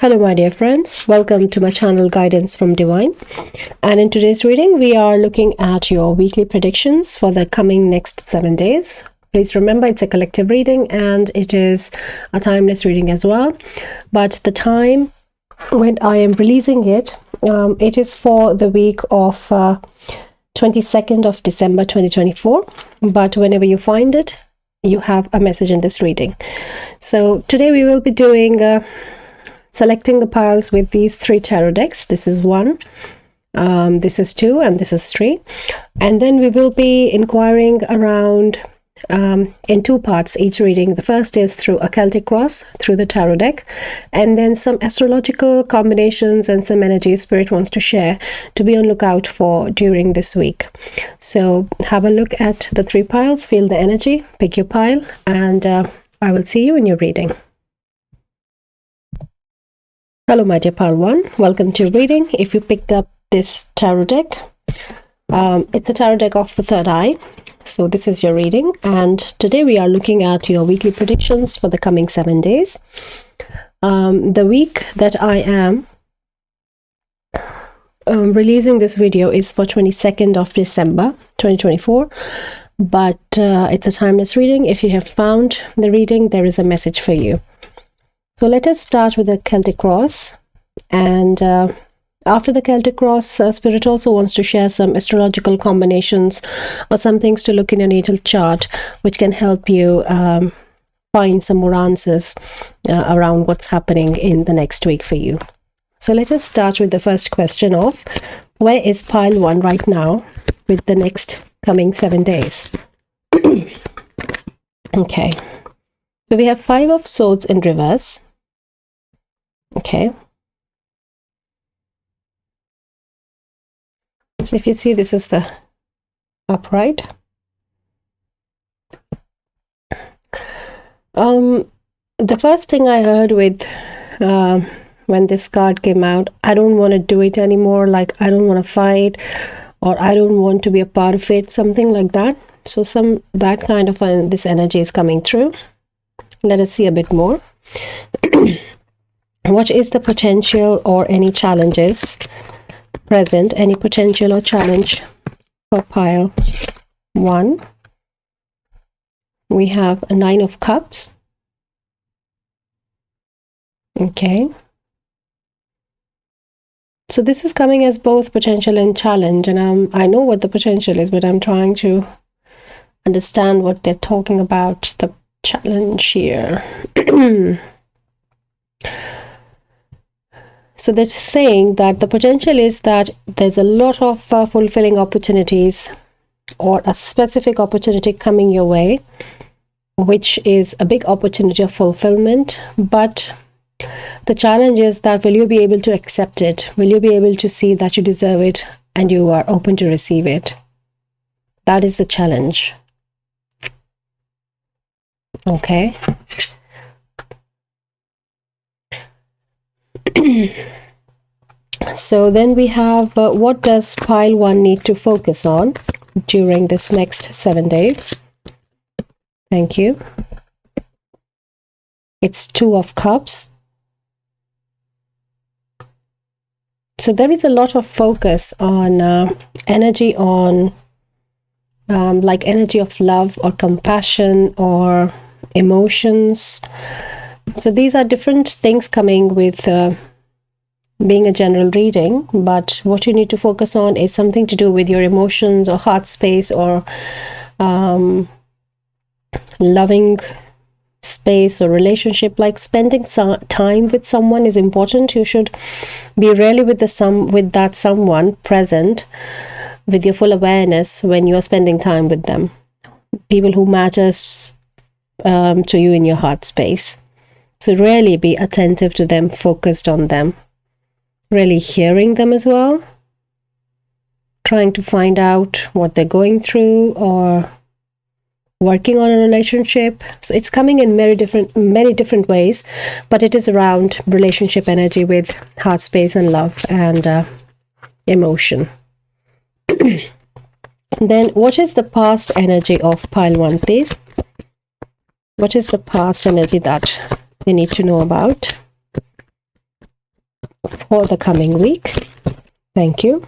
Hello my dear friends, welcome to my channel Guidance from Divine, and in today's reading we are looking at your weekly predictions for the coming next 7 days. Please remember it's a collective reading and it is a timeless reading as well, but the time when I am releasing it, it is for the week of 22nd of December 2024, but whenever you find it, you have a message in this reading. So today we will be doing selecting the piles with these 3 tarot decks. This is 1, this is 2, and this is 3. And then we will be inquiring around in 2 parts each reading. The first is through a Celtic cross, through the tarot deck, and then some astrological combinations and some energy Spirit wants to share to be on lookout for during this week. So have a look at the 3 piles, feel the energy, pick your pile, and I will see you in your reading. Hello my dear pile 1, welcome to your reading. If you picked up this tarot deck, it's a tarot deck of the third eye. So this is your reading, and today we are looking at your weekly predictions for the coming 7 days. The week that I am releasing this video is for 22nd of December 2024, but it's a timeless reading. If you have found the reading, there is a message for you. So let us start with the Celtic cross, and after the Celtic cross, Spirit also wants to share some astrological combinations or some things to look in your natal chart which can help you find some more answers around what's happening in the next week for you. So let us start with the first question of where is pile 1 right now with the next coming 7 days? Okay, so we have 5 of swords in reverse. Okay, so if you see, this is the upright. The first thing I heard with when this card came out, I don't want to do it anymore, like I don't want to fight, or I don't want to be a part of it, something like that. So that kind of this energy is coming through. Let us see a bit more. What is the potential or any challenges present? Any potential or challenge for pile 1? We have a 9 of cups. Okay. So this is coming as both potential and challenge, and I know what the potential is, but I'm trying to understand what they're talking about, the challenge here. So they're saying that the potential is that there's a lot of fulfilling opportunities or a specific opportunity coming your way, which is a big opportunity of fulfillment, but the challenge is that will you be able to accept it? Will you be able to see that you deserve it and you are open to receive it? That is the challenge. Okay. So then we have what does pile 1 need to focus on during this next 7 days? Thank you. It's 2 of cups. So there is a lot of focus on energy on like energy of love or compassion or emotions. So these are different things coming with being a general reading, but what you need to focus on is something to do with your emotions or heart space or loving space or relationship. Like spending time with someone is important. You should be really with that someone present with your full awareness when you are spending time with them. People who matters to you in your heart space. So really be attentive to them, focused on them, really hearing them as well, trying to find out what they're going through or working on a relationship. So it's coming in many different ways, but it is around relationship energy with heart space and love and emotion. Then what is the past energy of pile 1, please? What is the past energy that they need to know about? for the coming week. Thank you.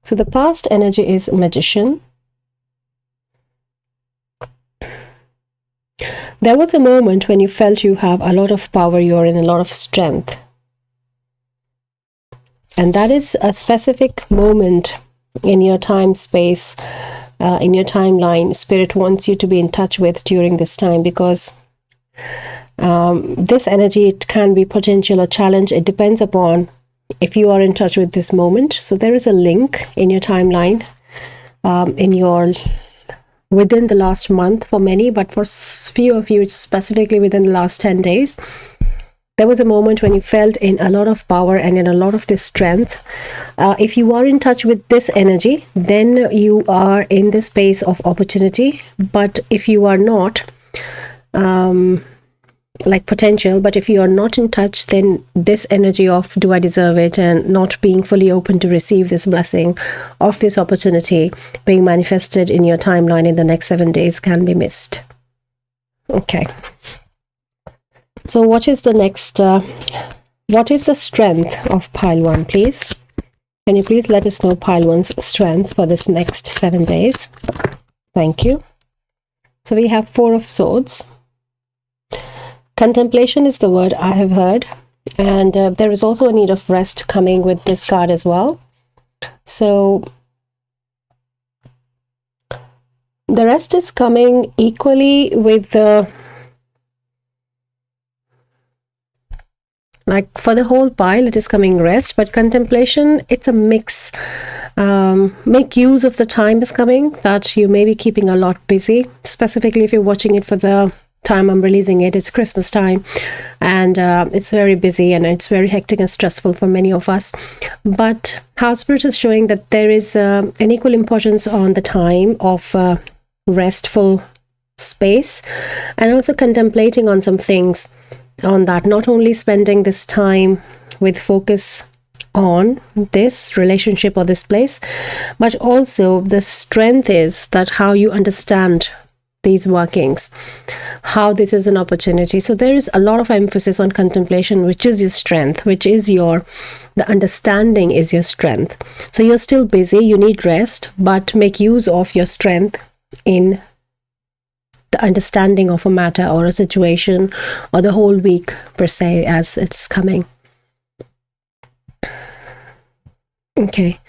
So the past energy is Magician. There was a moment when you felt you have a lot of power, you're in a lot of strength. And that is a specific moment in your time space, in your timeline. Spirit wants you to be in touch with during this time, because this energy, it can be potential or challenge. It depends upon if you are in touch with this moment. So there is a link in your timeline, within the last month for many, but for few of you, it's specifically within the last 10 days. There was a moment when you felt in a lot of power and in a lot of this strength. If you are in touch with this energy, then you are in the space of opportunity. But if you are not, like potential, but if you are not in touch, then this energy of do I deserve it, and not being fully open to receive this blessing of this opportunity being manifested in your timeline in the next 7 days can be missed. Okay. So what is the next, what is the strength of pile 1, please? Can you please let us know pile 1's strength for this next 7 days? Thank you. So we have 4 of Swords. Contemplation is the word I have heard. And there is also a need of rest coming with this card as well. So the rest is coming equally with the, like for the whole pile, it is coming rest, but contemplation, it's a mix. Make use of the time is coming, that you may be keeping a lot busy, specifically if you're watching it for the time I'm releasing it. It's Christmas time, and it's very busy and it's very hectic and stressful for many of us. But House Spirit is showing that there is an equal importance on the time of restful space, and also contemplating on some things on that, not only spending this time with focus on this relationship or this place, but also the strength is that how you understand these workings, how this is an opportunity. So there is a lot of emphasis on contemplation, which is your strength, which is the understanding is your strength. So you're still busy, you need rest, but make use of your strength in the understanding of a matter or a situation, or the whole week per se as it's coming. Okay,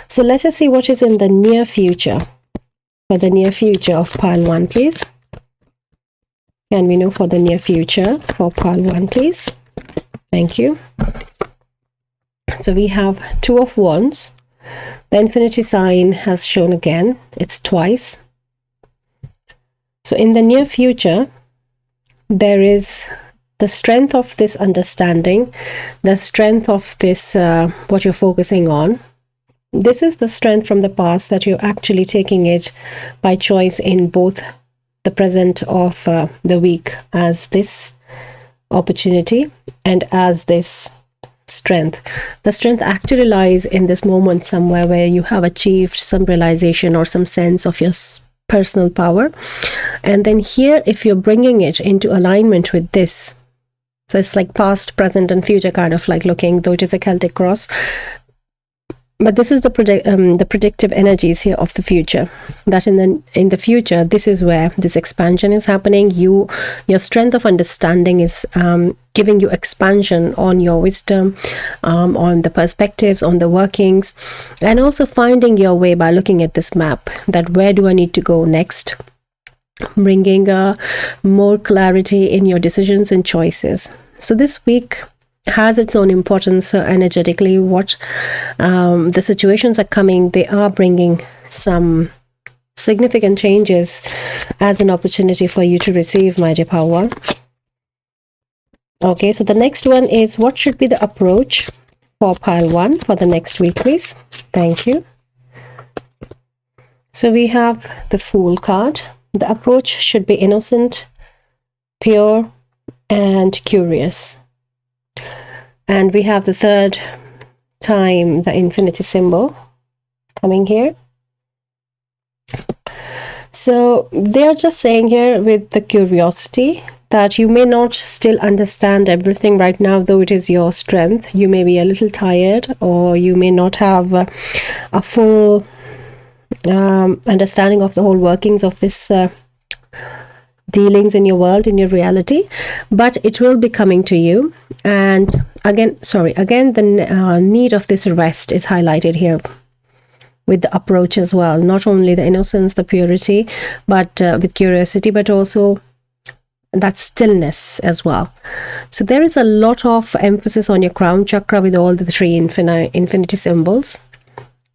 so let us see what is in the near future. For the near future of pile 1, please. Can we know for the near future for pile 1, please? Thank you. So we have 2 of Wands. The infinity sign has shown again. It's twice. So in the near future, there is the strength of this understanding, the strength of this, what you're focusing on. This is the strength from the past that you're actually taking it by choice in both the present of the week as this opportunity and as this strength. The strength actually lies in this moment somewhere where you have achieved some realization or some sense of your personal power. And then here, if you're bringing it into alignment with this, so it's like past, present, and future kind of like looking, though it is a Celtic cross. But this is the predictive energies here of the future. That in the future, this is where this expansion is happening. Your strength of understanding is giving you expansion on your wisdom, on the perspectives, on the workings, and also finding your way by looking at this map. That where do I need to go next? Bringing more clarity in your decisions and choices. So this week has its own importance energetically. What the situations are coming, they are bringing some significant changes as an opportunity for you to receive, my dear power. Okay, so the next one is what should be the approach for pile 1 for the next week, please? Thank you. So we have the Fool card. The approach should be innocent, pure, and curious. And we have the third time, the infinity symbol coming here. So they are just saying here with the curiosity that you may not still understand everything right now, though it is your strength. You may be a little tired, or you may not have a full understanding of the whole workings of this dealings in your world, in your reality, but it will be coming to you. And again, the need of this rest is highlighted here with the approach as well. Not only the innocence, the purity, but with curiosity, but also that stillness as well. So there is a lot of emphasis on your crown chakra with all the three infinity symbols.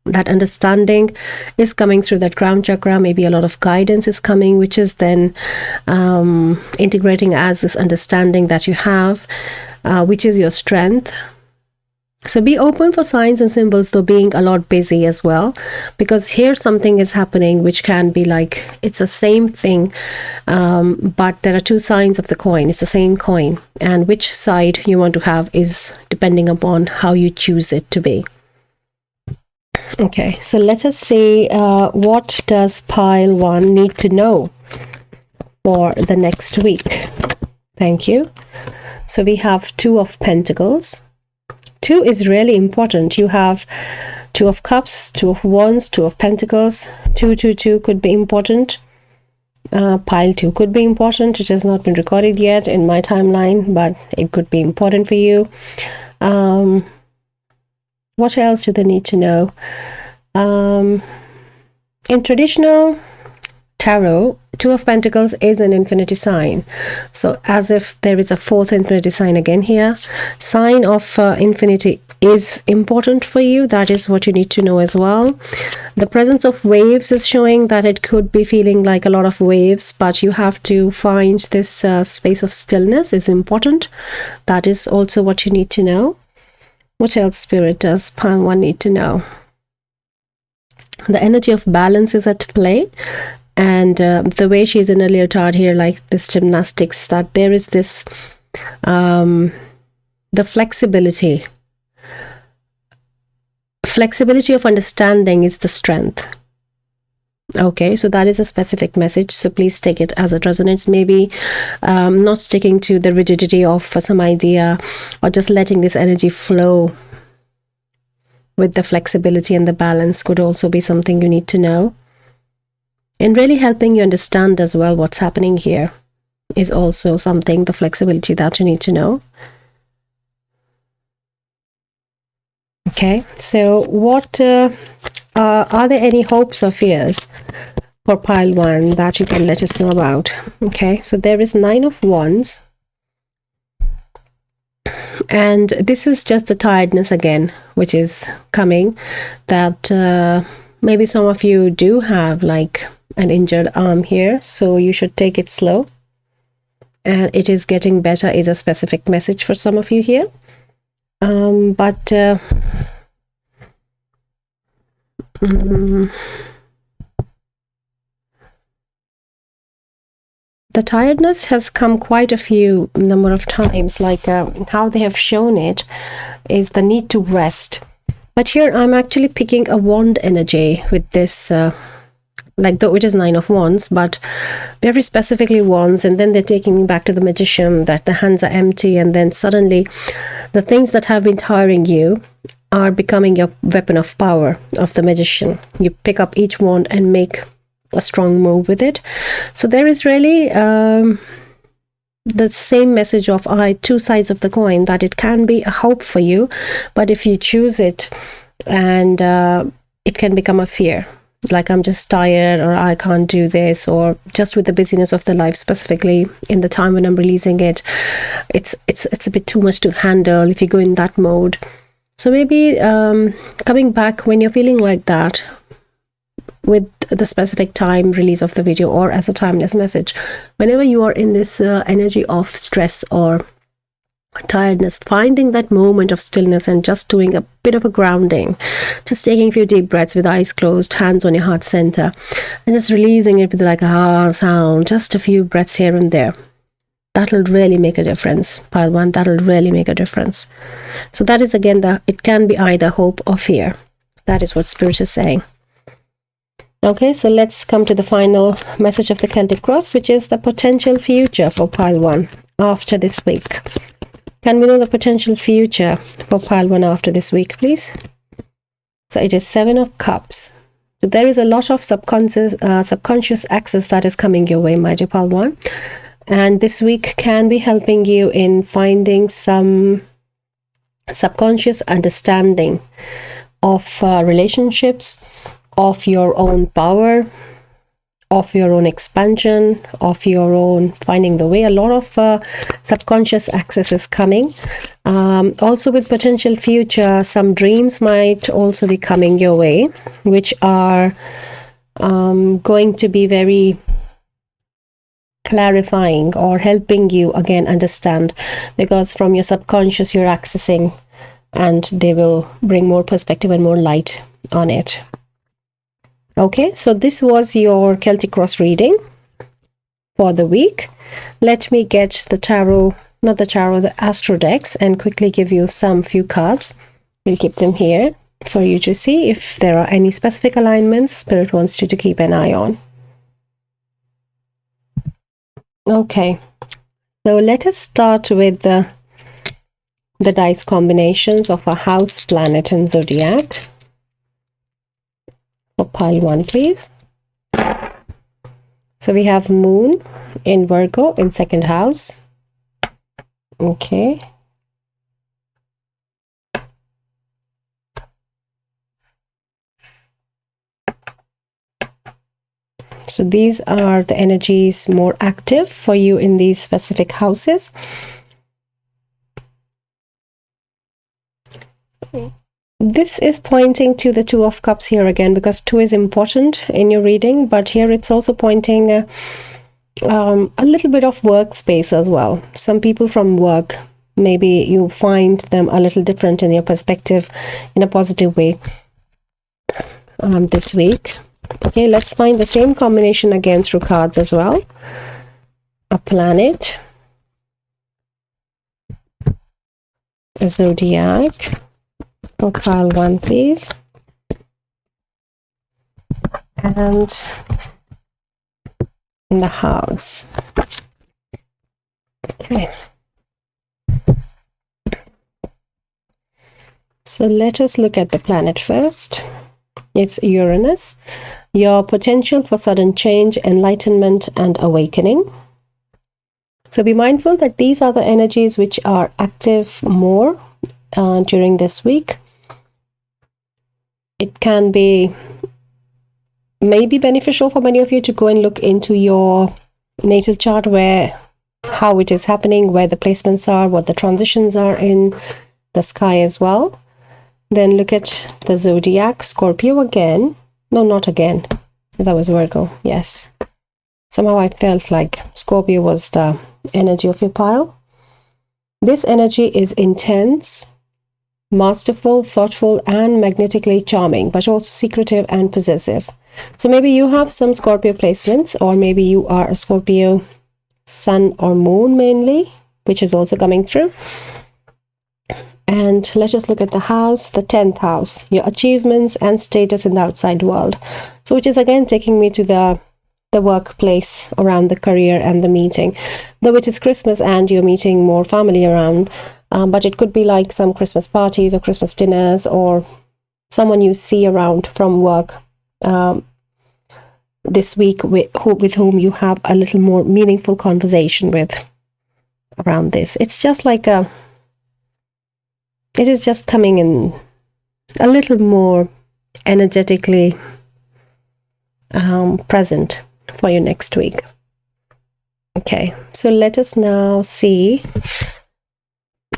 That understanding is coming through that crown chakra. Maybe a lot of guidance is coming, which is then integrating as this understanding that you have, which is your strength. So be open for signs and symbols, though being a lot busy as well, because here something is happening which can be like it's the same thing, but there are two sides of the coin. It's the same coin, and which side you want to have is depending upon how you choose it to be. Okay, so let us see what does pile 1 need to know for the next week. Thank you. So we have 2 of Pentacles. 2 is really important. You have 2 of Cups, 2 of Wands, 2 of Pentacles. 222 could be important. Pile 2 could be important. It has not been recorded yet in my timeline, but it could be important for you. What else do they need to know? In traditional tarot, 2 of Pentacles is an infinity sign. So as if there is a 4th infinity sign again here. Sign of infinity is important for you. That is what you need to know as well. The presence of waves is showing that it could be feeling like a lot of waves, but you have to find this space of stillness is important. That is also what you need to know. What else, Spirit, does pile 1 need to know? The energy of balance is at play, and the way she's in a leotard here, like this gymnastics, that there is this the flexibility of understanding is the strength. Okay, so that is a specific message, so please take it as it resonates. Maybe not sticking to the rigidity of some idea, or just letting this energy flow with the flexibility and the balance could also be something you need to know. And really helping you understand as well what's happening here is also something, the flexibility that you need to know. Okay, so what are there any hopes or fears for pile 1 that you can let us know about? Okay, so there is 9 of Wands, and this is just the tiredness again, which is coming, that maybe some of you do have like an injured arm here, so you should take it slow, and it is getting better is a specific message for some of you here. But the tiredness has come quite a few number of times, like how they have shown it is the need to rest. But here I'm actually picking a wand energy with this, like though it is 9 of Wands, but very specifically wands, and then they're taking me back to the Magician, that the hands are empty, and then suddenly the things that have been tiring you are becoming your weapon of power of the Magician. You pick up each wand and make a strong move with it. So there is really the same message of 2 sides of the coin, that it can be a hope for you, but if you choose it, and it can become a fear, like I'm just tired, or I can't do this, or just with the busyness of the life, specifically in the time when I'm releasing it, it's a bit too much to handle if you go in that mode. So maybe coming back when you're feeling like that, with the specific time release of the video, or as a timeless message, whenever you are in this energy of stress or tiredness, finding that moment of stillness and just doing a bit of a grounding, just taking a few deep breaths with eyes closed, hands on your heart center, and just releasing it with like a ah sound, just a few breaths here and there. That'll really make a difference, pile 1. That'll really make a difference. So that is again, it can be either hope or fear. That is what Spirit is saying. Okay, so let's come to the final message of the Celtic Cross, which is the potential future for pile 1 after this week. Can we know the potential future for pile 1 after this week, please? So it is 7 of Cups. So there is a lot of subconscious access that is coming your way, my dear pile 1. And this week can be helping you in finding some subconscious understanding of relationships, of your own power, of your own expansion, of your own finding the way. A lot of subconscious access is coming. Also with potential future, some dreams might also be coming your way, which are going to be very clarifying or helping you again understand, because from your subconscious you're accessing, and they will bring more perspective and more light on it. Okay, so this was your Celtic Cross reading for the week. Let me get the tarot, not the tarot, the Astro decks, and quickly give you some few cards. We'll keep them here for you to see if there are any specific alignments Spirit wants you to keep an eye on. Okay, so let us start with the dice combinations of a house, planet, and zodiac. For pile 1, please. So we have Moon in Virgo in 2nd house. Okay. So these are the energies more active for you in these specific houses. This is pointing to the 2 of Cups here again, because 2 is important in your reading, but here it's also pointing a little bit of workspace as well. Some people from work, maybe you find them a little different in your perspective in a positive way this week. Okay, let's find the same combination again through cards as well. A planet, a zodiac. For pile 1, please. And in the house. Okay. So let us look at the planet first. It's Uranus. Your potential for sudden change, enlightenment, and awakening. So be mindful that these are the energies which are active more during this week. It can be maybe beneficial for many of you to go and look into your natal chart, where how it is happening, where the placements are, what the transitions are in the sky as well. Then look at the zodiac. Scorpio again. No, not again. That was Virgo. Yes. Somehow I felt like Scorpio was the energy of your pile. This energy is intense, masterful, thoughtful, and magnetically charming, but also secretive and possessive. So maybe you have some Scorpio placements, or maybe you are a Scorpio sun or moon mainly, which is also coming through. And let's just look at the house, the 10th house, your achievements and status in the outside world. So which is again taking me to the workplace, around the career and the meeting, though it is Christmas and you're meeting more family around. But it could be like some Christmas parties or Christmas dinners, or someone you see around from work this week with whom you have a little more meaningful conversation with around this. It's just like it is just coming in a little more energetically present for you next week. Okay, so let us now see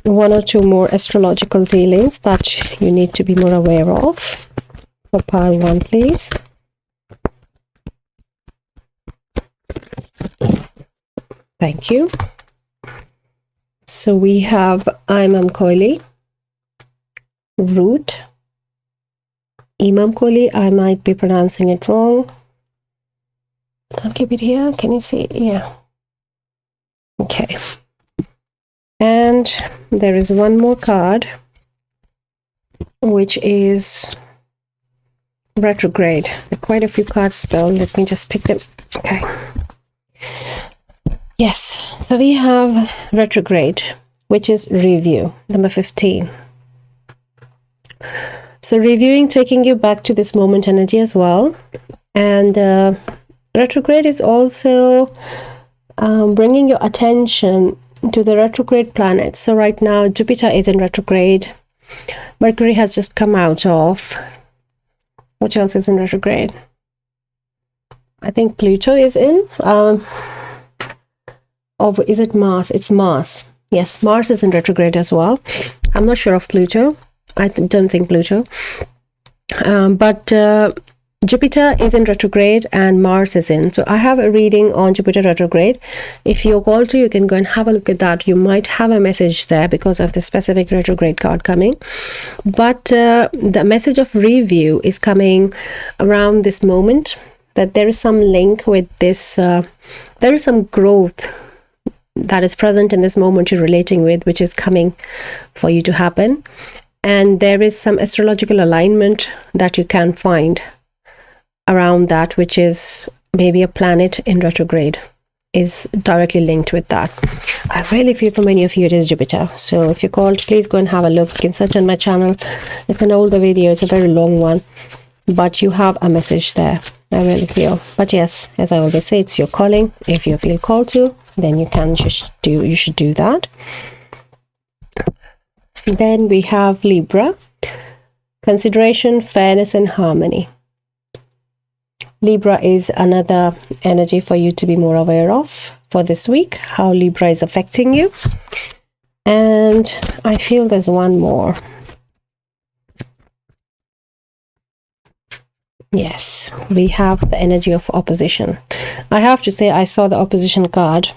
1 or 2 more astrological dealings that you need to be more aware of. For pile 1, please. Thank you. So we have Imam Koili, Root, Imam Koili. I might be pronouncing it wrong. I'll keep it here. Can you see it? Yeah. Okay. And there is 1 more card, which is Retrograde. There are quite a few cards spelled. Let me just pick them. Okay. Yes. So we have retrograde, which is review, number 15. So reviewing, taking you back to this moment energy as well. And retrograde is also bringing your attention to the retrograde planets. So right now, Jupiter is in retrograde. Mercury has just come out of. What else is in retrograde? I think Pluto is in. Or is it Mars? It's Mars. Yes, Mars is in retrograde as well. I'm not sure of Pluto. I don't think Pluto. But Jupiter is in retrograde and Mars is in. So I have a reading on Jupiter retrograde. If you're called to, you can go and have a look at that. You might have a message there because of the specific retrograde card coming. But the message of review is coming around this moment, that there is some link with this, there is some growth that is present in this moment you're relating with, which is coming for you to happen. And there is some astrological alignment that you can find around that, which is maybe a planet in retrograde is directly linked with that. I really feel for many of you it is Jupiter. So if you're called, please go and have a look. You can search on my channel. It's an older video. It's a very long one, but you have a message there. I really feel. But yes, as I always say, it's your calling. If you feel called to, then you should do that. Then we have Libra. Consideration, fairness, and harmony. Libra is another energy for you to be more aware of for this week, how Libra is affecting you. And I feel there's one more. Yes, we have the energy of opposition. I have to say, I saw the opposition card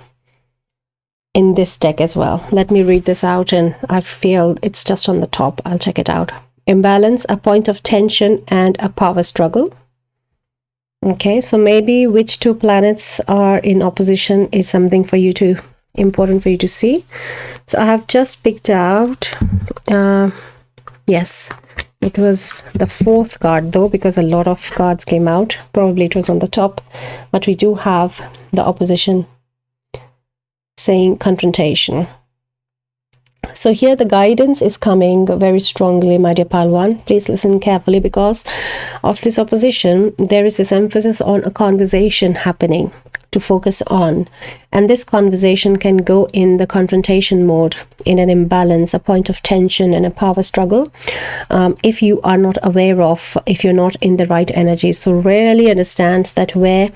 in this deck as well. Let me read this out, and I feel it's just on the top. I'll check it out. Imbalance, a point of tension, and a power struggle. Okay, so maybe which two planets are in opposition is something for you to, important for you to see. So I have just picked out, yes, it was the fourth card though, because a lot of cards came out. Probably it was on the top, but we do have the opposition saying confrontation. So here the guidance is coming very strongly, my dear Palwan. Please listen carefully, because of this opposition, there is this emphasis on a conversation happening to focus on. And this conversation can go in the confrontation mode, in an imbalance, a point of tension and a power struggle. If you are not aware of, if you're not in the right energy. So really understand that where,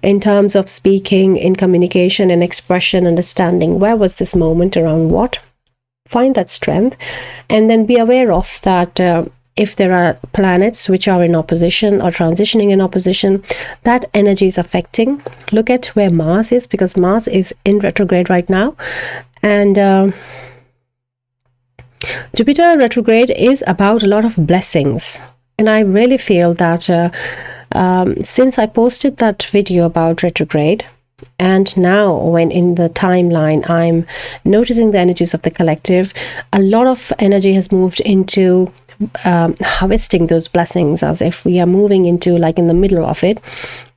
in terms of speaking, in communication and expression, understanding, where was this moment around what? Find that strength, and then be aware of that. If there are planets which are in opposition or transitioning in opposition, that energy is affecting. Look at where Mars is, because Mars is in retrograde right now, and Jupiter retrograde is about a lot of blessings. And I really feel that since I posted that video about retrograde, and now when in the timeline I'm noticing the energies of the collective, a lot of energy has moved into harvesting those blessings, as if we are moving into like in the middle of it,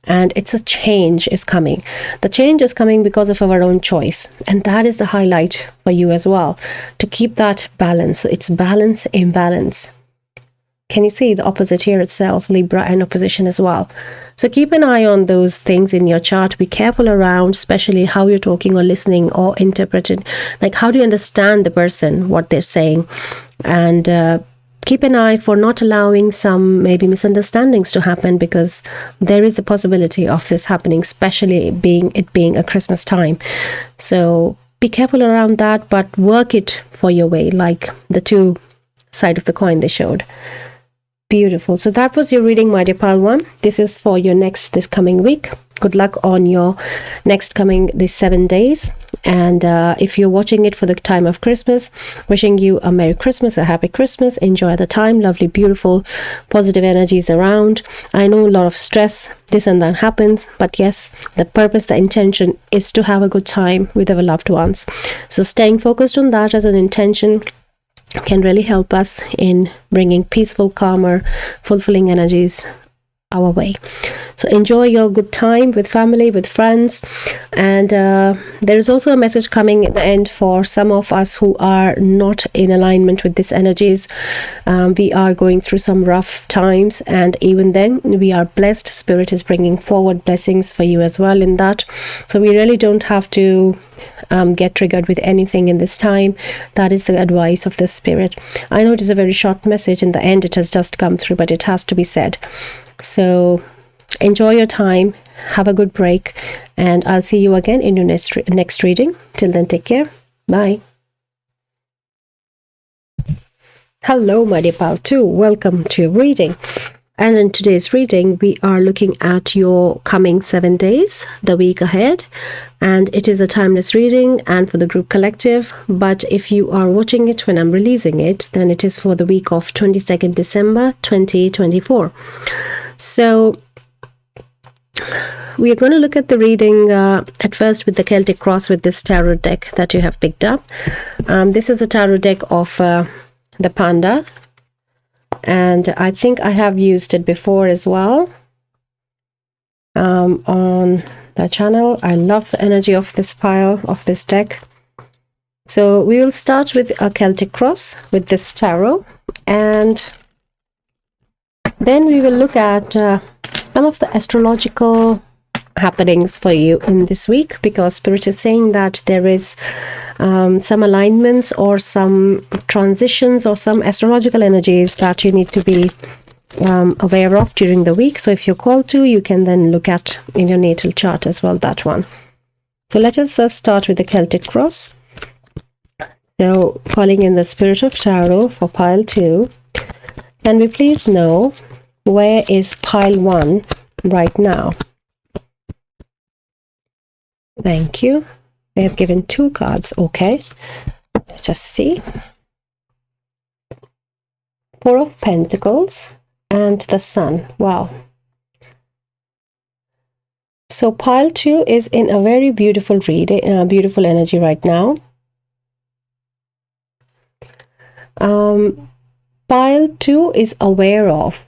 and it's a change is coming. The change is coming because of our own choice, and that is the highlight for you as well, to keep that balance. So it's balance, imbalance. Can you see the opposite here itself, Libra, and opposition as well? So keep an eye on those things in your chart. Be careful around, especially how you're talking or listening or interpreting. Like, how do you understand the person, what they're saying? And keep an eye for not allowing some maybe misunderstandings to happen, because there is a possibility of this happening, especially being a Christmas time. So be careful around that, but work it for your way, like the two side of the coin they showed. Beautiful. So that was your reading, my dear Palwan. This is for your this coming week. Good luck on your these 7 days. And if you're watching it for the time of Christmas, wishing you a Merry Christmas, a Happy Christmas. Enjoy the time. Lovely, beautiful, positive energies around. I know a lot of stress, this and that happens, but yes, the purpose, the intention is to have a good time with our loved ones. So staying focused on that as an intention can really help us in bringing peaceful, calmer, fulfilling energies our way. So enjoy your good time with family, with friends. And there is also a message coming at the end for some of us who are not in alignment with these energies. We are going through some rough times, and even then we are blessed. Spirit is bringing forward blessings for you as well in that. So we really don't have to get triggered with anything in this time. That is the advice of the Spirit. I know it is a very short message. In the end, it has just come through, but it has to be said. So enjoy your time, have a good break, and I'll see you again in your next reading. Till then, take care. Bye. Hello, my dear pal, too. Welcome to your reading. And in today's reading, we are looking at your coming 7 days, the week ahead. And it is a timeless reading and for the group collective. But if you are watching it when I'm releasing it, then it is for the week of 22nd December 2024. So we are going to look at the reading at first with the Celtic Cross with this tarot deck that you have picked up. This is the tarot deck of the Panda. And I think I have used it before as well on the channel. I love the energy of this pile, of this deck. So we will start with a Celtic Cross with this tarot. And then we will look at some of the astrological happenings for you in this week, because Spirit is saying that there is some alignments or some transitions or some astrological energies that you need to be aware of during the week. So if you're called to, you can then look at in your natal chart as well, that one. So let us first start with the Celtic Cross. So calling in the Spirit of Tarot for pile 2, can we please know where is pile 1 right now? Thank you. They have given 2 cards. Okay. Let us see. 4 of Pentacles and the Sun. Wow. So pile 2 is in a very beautiful reading, beautiful energy right now. Pile 2 is aware of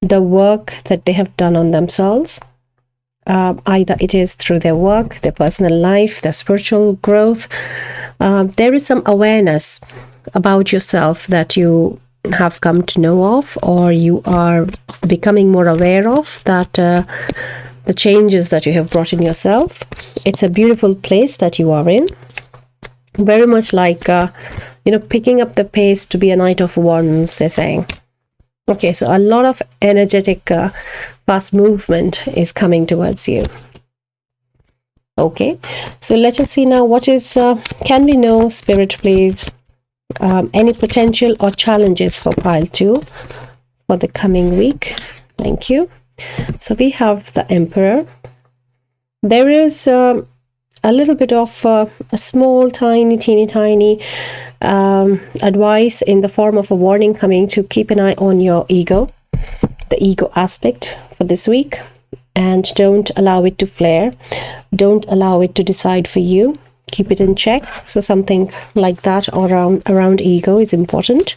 the work that they have done on themselves. Either it is through their work, their personal life, their spiritual growth. There is some awareness about yourself that you have come to know of, or you are becoming more aware of, that the changes that you have brought in yourself. It's a beautiful place that you are in. Very much like, picking up the pace to be a Knight of Wands, they're saying. Okay, so a lot of energetic fast movement is coming towards you. Okay, so let us see now what is, can we know, Spirit, please, any potential or challenges for pile 2 for the coming week? Thank you. So we have the Emperor. There is a little bit of a small, teeny tiny advice in the form of a warning coming to keep an eye on your ego, the ego aspect for this week, and don't allow it to flare. Don't allow it to decide for you. Keep it in check. So something like that around ego is important,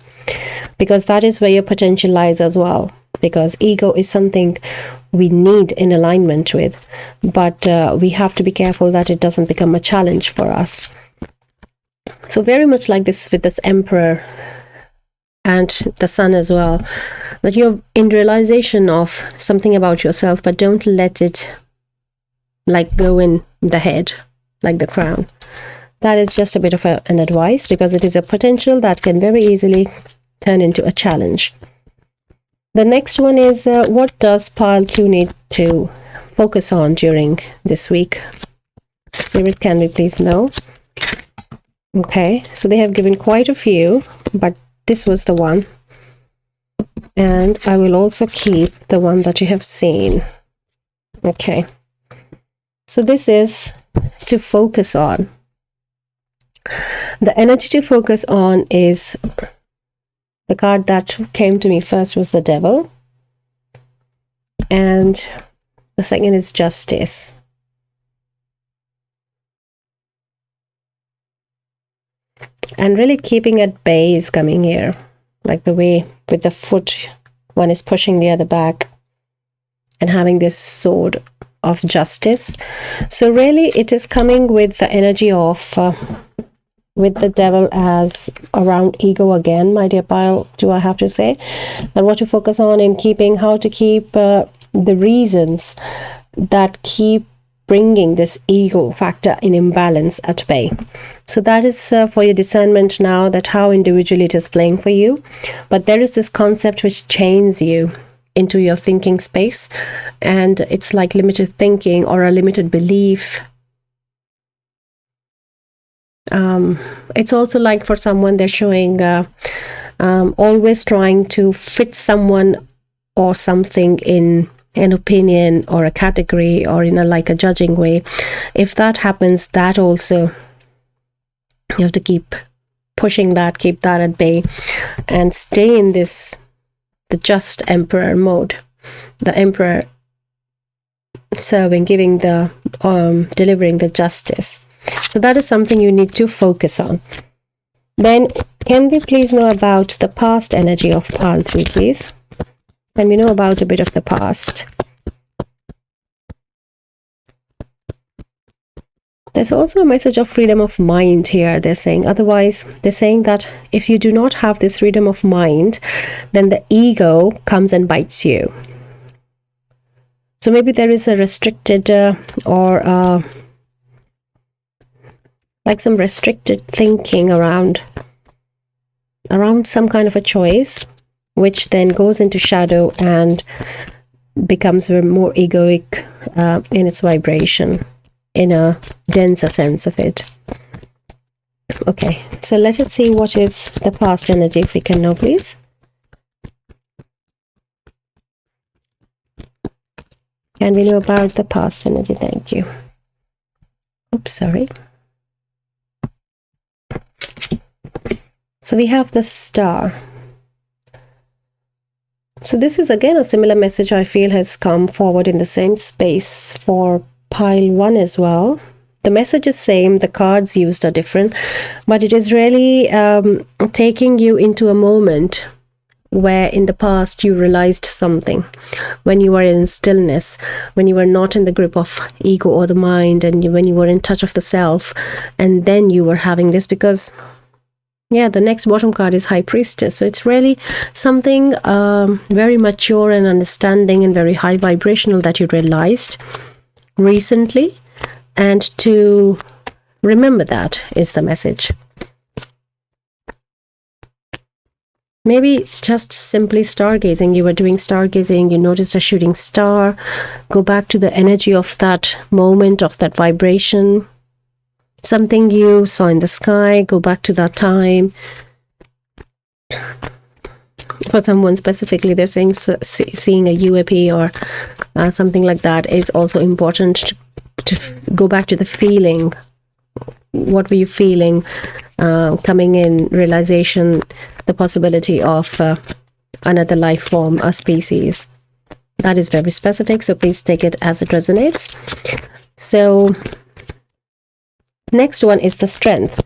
because that is where your potential lies as well, because ego is something we need in alignment with, but we have to be careful that it doesn't become a challenge for us. So very much like this with this Emperor and the Sun as well, that you're in realization of something about yourself, but don't let it like go in the head like the crown. That is just a bit of an advice, because it is a potential that can very easily turn into a challenge. The next one is what does pile 2 need to focus on during this week? Spirit, can we please know? Okay, so they have given quite a few, but this was the one. And I will also keep the one that you have seen. Okay, so this is to focus on. The energy to focus on is, the card that came to me first was the Devil, and the second is Justice. And really keeping at bay is coming here, like the way with the foot one is pushing the other back and having this sword of justice. So really it is coming with the energy of with the devil as around ego again, my dear pile, do I have to say. And what to focus on in keeping, how to keep the reasons that keep bringing this ego factor in imbalance at bay. So that is for your discernment now, that how individually it is playing for you. But there is this concept which chains you into your thinking space, and it's like limited thinking or a limited belief. It's also like for someone, they're showing always trying to fit someone or something in an opinion or a category or in a like a judging way. If that happens, that also you have to keep pushing that, keep that at bay, and stay in this the just emperor mode, the emperor serving, giving the delivering the justice. So that is something you need to focus on. Then can we please know about the past energy of Pile 2, please? Can we know about a bit of the past? There's also a message of freedom of mind here, they're saying. Otherwise, they're saying that if you do not have this freedom of mind, then the ego comes and bites you. So maybe there is a restricted or like some restricted thinking around some kind of a choice, which then goes into shadow and becomes more egoic in its vibration, in a denser sense of it. Okay, so let us see what is the past energy, if we can know, please. Can we know about the past energy? Thank you. Oops, sorry. So we have the Star. So this is again a similar message I feel has come forward in the same space for Pile 1 as well. The message is same, the cards used are different, but it is really taking you into a moment where in the past you realized something, when you were in stillness, when you were not in the grip of ego or the mind, and when you were in touch of the self, and then you were having this, because yeah, the next bottom card is High Priestess. So it's really something very mature and understanding and very high vibrational that you realized recently, and to remember that is the message. Maybe just simply stargazing. You were doing stargazing, you noticed a shooting star. Go back to the energy of that moment, of that vibration. Something you saw in the sky, go back to that time. For someone specifically, they're saying seeing a UAP or something like that is also important to go back to the feeling. What were you feeling coming in, realization, the possibility of another life form, a species. That is very specific, so please take it as it resonates. So next one is the Strength.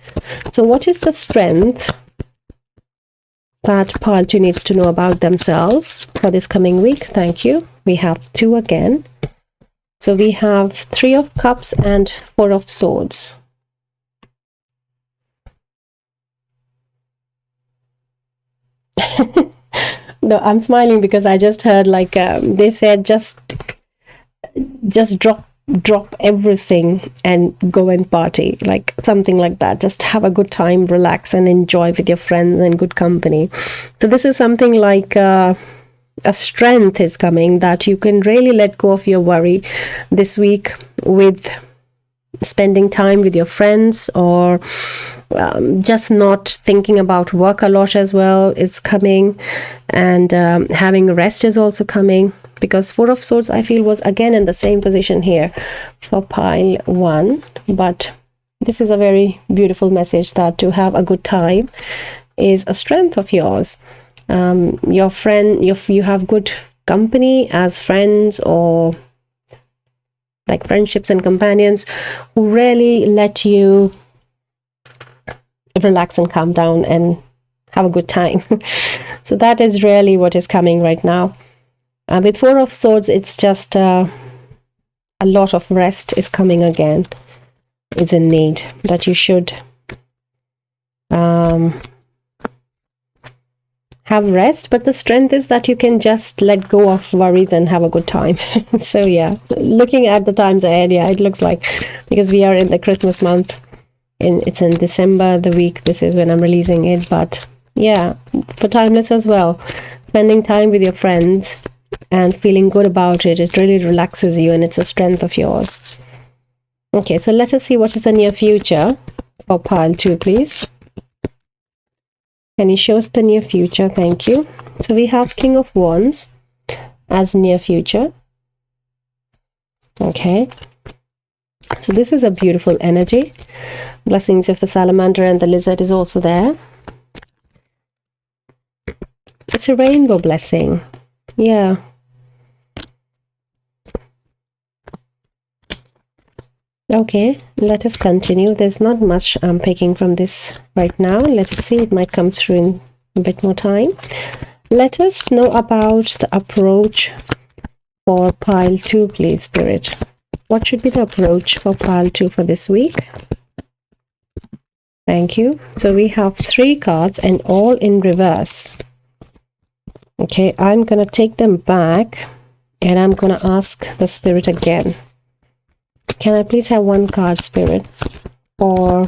So what is the strength that Pile 2 needs to know about themselves for this coming week? Thank you. We have 2 again. So we have 3 of Cups and 4 of Swords. No, I'm smiling because I just heard like they said just drop everything and go and party, like something like that. Just have a good time, relax and enjoy with your friends and good company. So this is something like a strength is coming, that you can really let go of your worry this week with spending time with your friends, or just not thinking about work a lot as well is coming, and having rest is also coming, because 4 of Swords I feel was again in the same position here for Pile 1. But this is a very beautiful message, that to have a good time is a strength of yours. Your friend, if you have good company as friends, or like friendships and companions who really let you relax and calm down and have a good time. So that is really what is coming right now. With Four of Swords, it's just a lot of rest is coming again. Is in need that you should have rest, but the strength is that you can just let go of worry and have a good time. So yeah, looking at the times ahead, yeah, it looks like, because we are in the Christmas month, it's in December, the week this is when I'm releasing it, but yeah, for timeless as well, spending time with your friends and feeling good about it, it really relaxes you and it's a strength of yours. Okay, so let us see what is the near future for pile 2, please. Can you show us the near future? Thank you. So we have King of Wands as near future. Okay. So this is a beautiful energy. Blessings of the salamander and the lizard is also there. It's a rainbow blessing. Yeah. Okay, let us continue. There's not much I'm picking from this right now. Let us see, it might come through in a bit more time. Let us know about the approach for pile 2, please, Spirit. What should be the approach for pile 2 for this week? Thank you. So we have 3 cards and all in reverse. Okay, I'm going to take them back and I'm going to ask the Spirit again. Can I please have 1 card, Spirit, for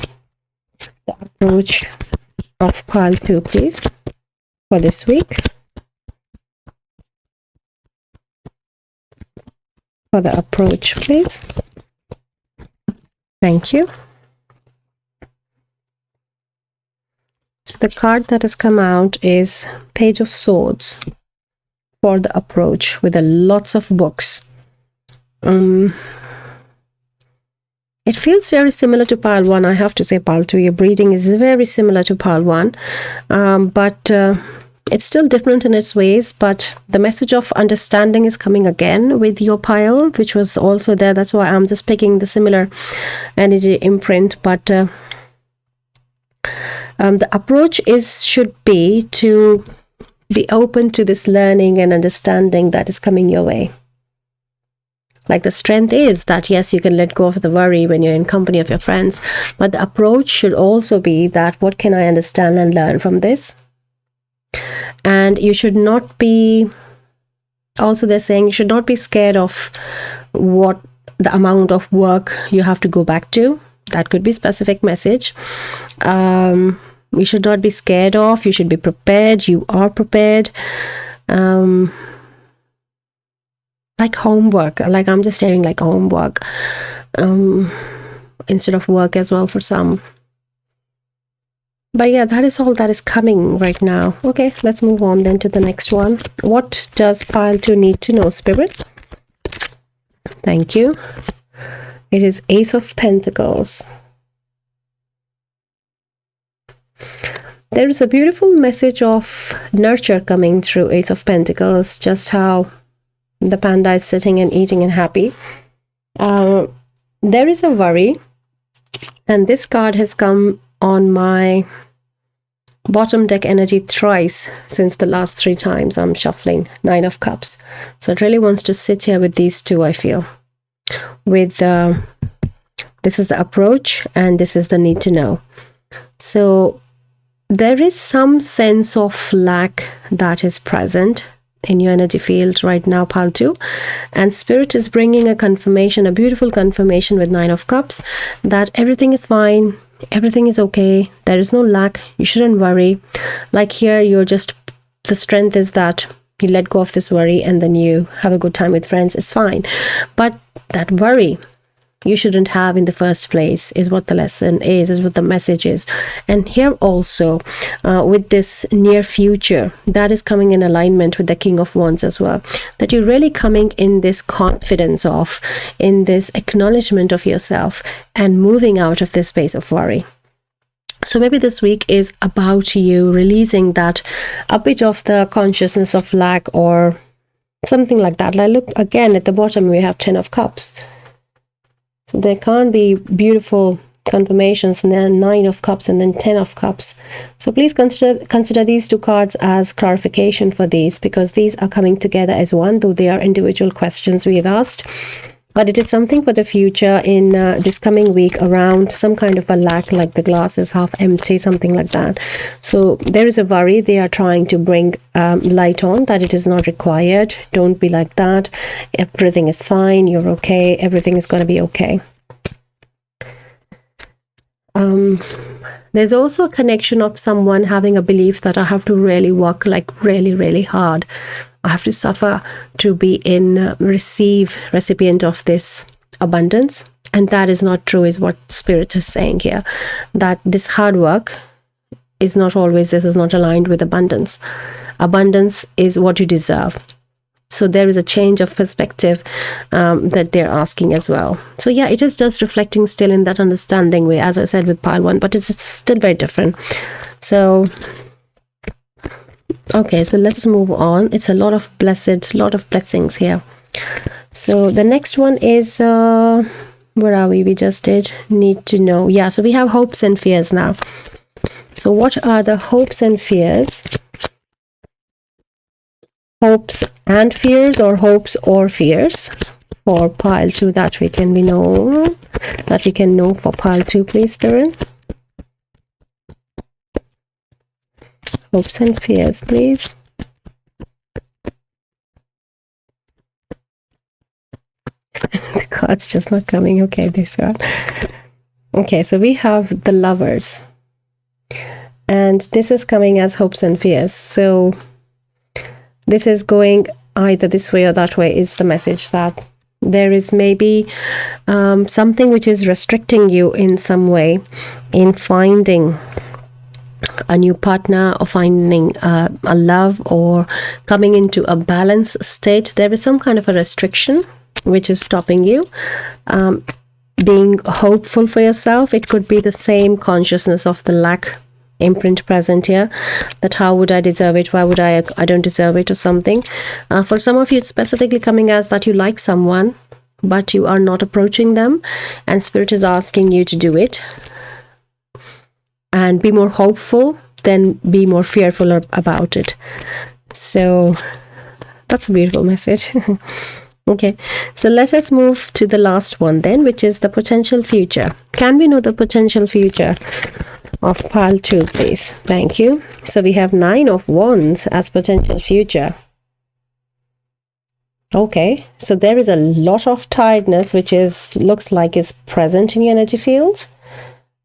the approach of pile 2, please, for this week? For the approach, please. Thank you. So the card that has come out is Page of Swords for the approach with lots of books. It feels very similar to pile 1. I have to say pile 2, your breathing is very similar to pile 1, but it's still different in its ways. But the message of understanding is coming again with your pile, which was also there. That's why I'm just picking the similar energy imprint. But the approach should be to be open to this learning and understanding that is coming your way. Like the strength is that, yes, you can let go of the worry when you're in company of your friends, but the approach should also be that, what can I understand and learn from this? And you should not be, also they're saying you should not be scared of what the amount of work you have to go back to. That could be specific message. You should not be scared of, you should be prepared, you are prepared. Like homework, like I'm just hearing like homework instead of work as well for some. But yeah, that is all that is coming right now. Okay, let's move on then to the next one. What does pile 2 need to know, Spirit? Thank you. It is Ace of Pentacles. There is a beautiful message of nurture coming through Ace of Pentacles, just how the panda is sitting and eating and happy. There is a worry, and this card has come on my bottom deck energy thrice since the last 3 times I'm shuffling. 9 of Cups. So it really wants to sit here with these 2, I feel. With this is the approach and this is the need to know. So there is some sense of lack that is present in your energy field right now, pile 2, and Spirit is bringing a confirmation, a beautiful confirmation with 9 of Cups, that everything is fine, everything is okay, there is no lack, you shouldn't worry. Like here, you're just, the strength is that you let go of this worry and then you have a good time with friends. It's fine, but that worry you shouldn't have in the first place is what the lesson is what the message is. And here also with this near future, that is coming in alignment with the King of Wands as well, that you're really coming in this confidence of, in this acknowledgement of yourself and moving out of this space of worry. So maybe this week is about you releasing that, a bit of the consciousness of lack or something like that. Like look again at the bottom, we have 10 of Cups. So there can't be beautiful confirmations, and then 9 of Cups and then 10 of Cups. So please consider these 2 cards as clarification for these, because these are coming together as one, though they are individual questions we have asked. But it is something for the future in this coming week around some kind of a lack, like the glass is half empty, something like that. So there is a worry they are trying to bring light on, that it is not required. Don't be like that. Everything is fine. You're okay. Everything is going to be okay. There's also a connection of someone having a belief that I have to really work like really hard. I have to suffer to be in recipient of this abundance. And that is not true, is what Spirit is saying here. That this hard work is not always, this is not aligned with abundance. Abundance is what you deserve. So there is a change of perspective that they're asking as well. So yeah, it is just reflecting still in that understanding way, as I said with pile 1, but it's still very different. So okay, so let's move on. It's a lot of blessings here. So the next one is where are we? We just did need to know. Yeah, so we have hopes and fears now. So what are the hopes and fears? Hopes and fears, or hopes or fears for pile 2 that we can know for pile 2, please, Spirit. Hopes and fears, please. The card's just not coming. Okay, this one. Okay, so we have the Lovers. And this is coming as hopes and fears. So this is going either this way or that way, is the message that there is maybe something which is restricting you in some way in finding a new partner, or finding a love, or coming into a balanced state. There is some kind of a restriction which is stopping you being hopeful for yourself. It could be the same consciousness of the lack imprint present here, that how would I deserve it, why would I don't deserve it, or something. For some of you, it's specifically coming as that you like someone but you are not approaching them, and Spirit is asking you to do it and be more hopeful than be more fearful about it. So that's a beautiful message. Okay, so let us move to the last one then, which is the potential future. Can we know the potential future of pile 2, please? Thank you. So we have 9 of Wands as potential future. Okay, so there is a lot of tiredness which looks like is present in your energy fields.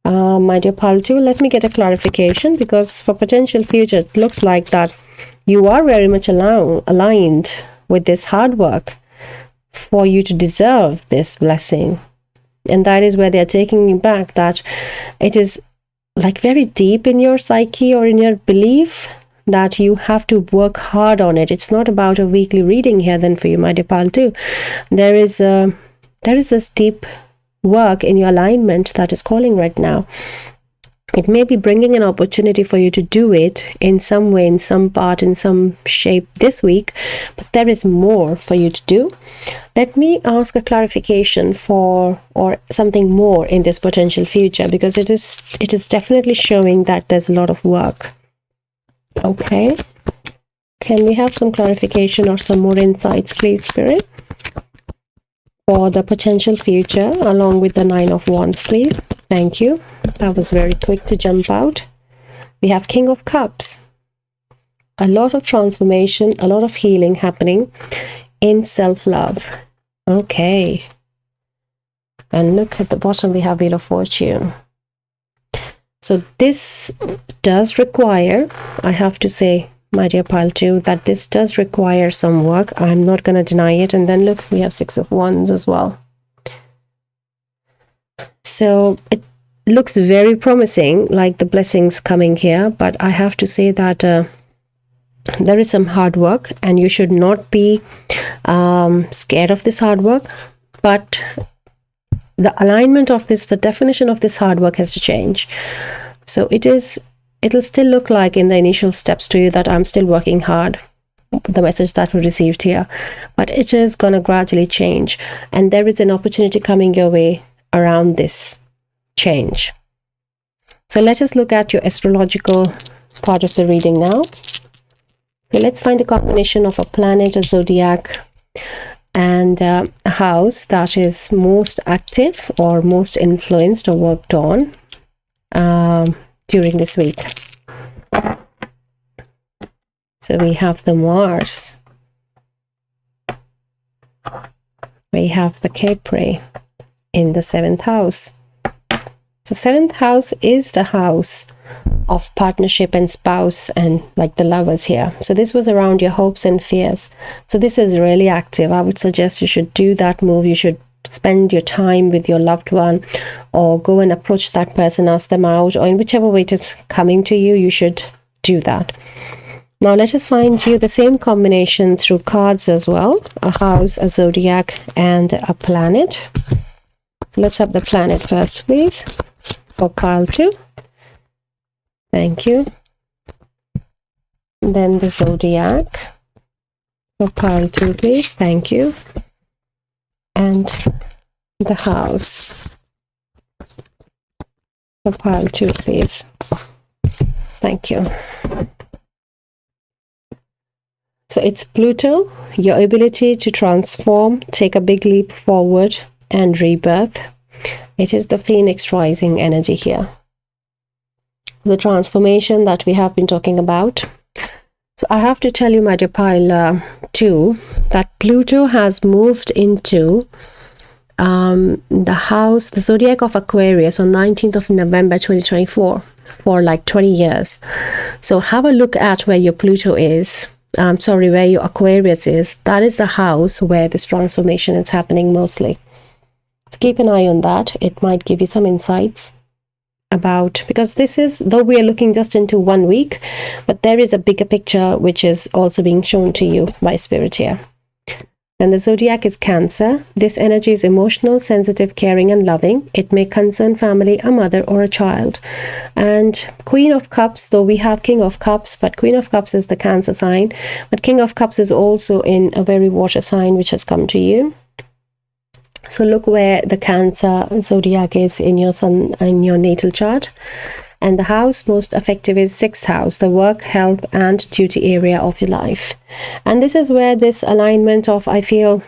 My dear pile 2, let me get a clarification, because for potential future, it looks like that you are very much aligned with this hard work for you to deserve this blessing. And that is where they are taking you back, that it is like very deep in your psyche or in your belief that you have to work hard on it. It's not about a weekly reading here then for you, my dear pile 2. There is this deep work in your alignment that is calling right now. It may be bringing an opportunity for you to do it in some way, in some part, in some shape this week, but there is more for you to do. Let me ask a clarification for, or something more in this potential future, because it is definitely showing that there's a lot of work. Okay, can we have some clarification or some more insights, please, Spirit, for the potential future along with the 9 of Wands, please? Thank you. That was very quick to jump out. We have King of Cups. A lot of transformation, a lot of healing happening in self-love. Okay. And look at the bottom, we have Wheel of Fortune. So this does require, I have to say, my dear pile 2, that this does require some work. I'm not going to deny it. And then look, we have 6 of Wands as well. So it looks very promising, like the blessings coming here, but I have to say that there is some hard work, and you should not be scared of this hard work, but the alignment of this, the definition of this hard work has to change. So it'll still look like in the initial steps to you that I'm still working hard, the message that we received here, but it is going to gradually change, and there is an opportunity coming your way around this. change. So let us look at your astrological part of the reading now. So let's find a combination of a planet, a zodiac, and a house that is most active or most influenced or worked on during this week. So we have the Mars, we have the Capri in the 7th house. So 7th house is the house of partnership and spouse and like the lovers here. So this was around your hopes and fears. So this is really active. I would suggest you should do that move. You should spend your time with your loved one, or go and approach that person, ask them out, or in whichever way it is coming to you, you should do that. Now let us find you the same combination through cards as well. A house, a zodiac, and a planet. So let's have the planet first, please, for pile 2. Thank you. Then the zodiac for pile 2, please. Thank you. And the house for pile 2, please. Thank you. So it's Pluto, your ability to transform, take a big leap forward, and rebirth. It is the Phoenix rising energy here. The transformation that we have been talking about. So I have to tell you, my dear pile 2, that Pluto has moved into the house, the zodiac of Aquarius, on 19th of November 2024 for like 20 years. So have a look at where your Pluto is. Where your Aquarius is. That is the house where this transformation is happening mostly. So keep an eye on that. It might give you some insights about, because this is, though we are looking just into 1 week, but there is a bigger picture which is also being shown to you by Spirit here. And the zodiac is Cancer. This energy is emotional, sensitive, caring, and loving. It may concern family, a mother, or a child. And Queen of Cups, though we have King of Cups, but Queen of Cups is the Cancer sign. But King of Cups is also in a very water sign which has come to you. So look where the Cancer zodiac is in your sun, in your natal chart. And the house most effective is 6th house, the work, health, and duty area of your life. And this is where this alignment of, I feel,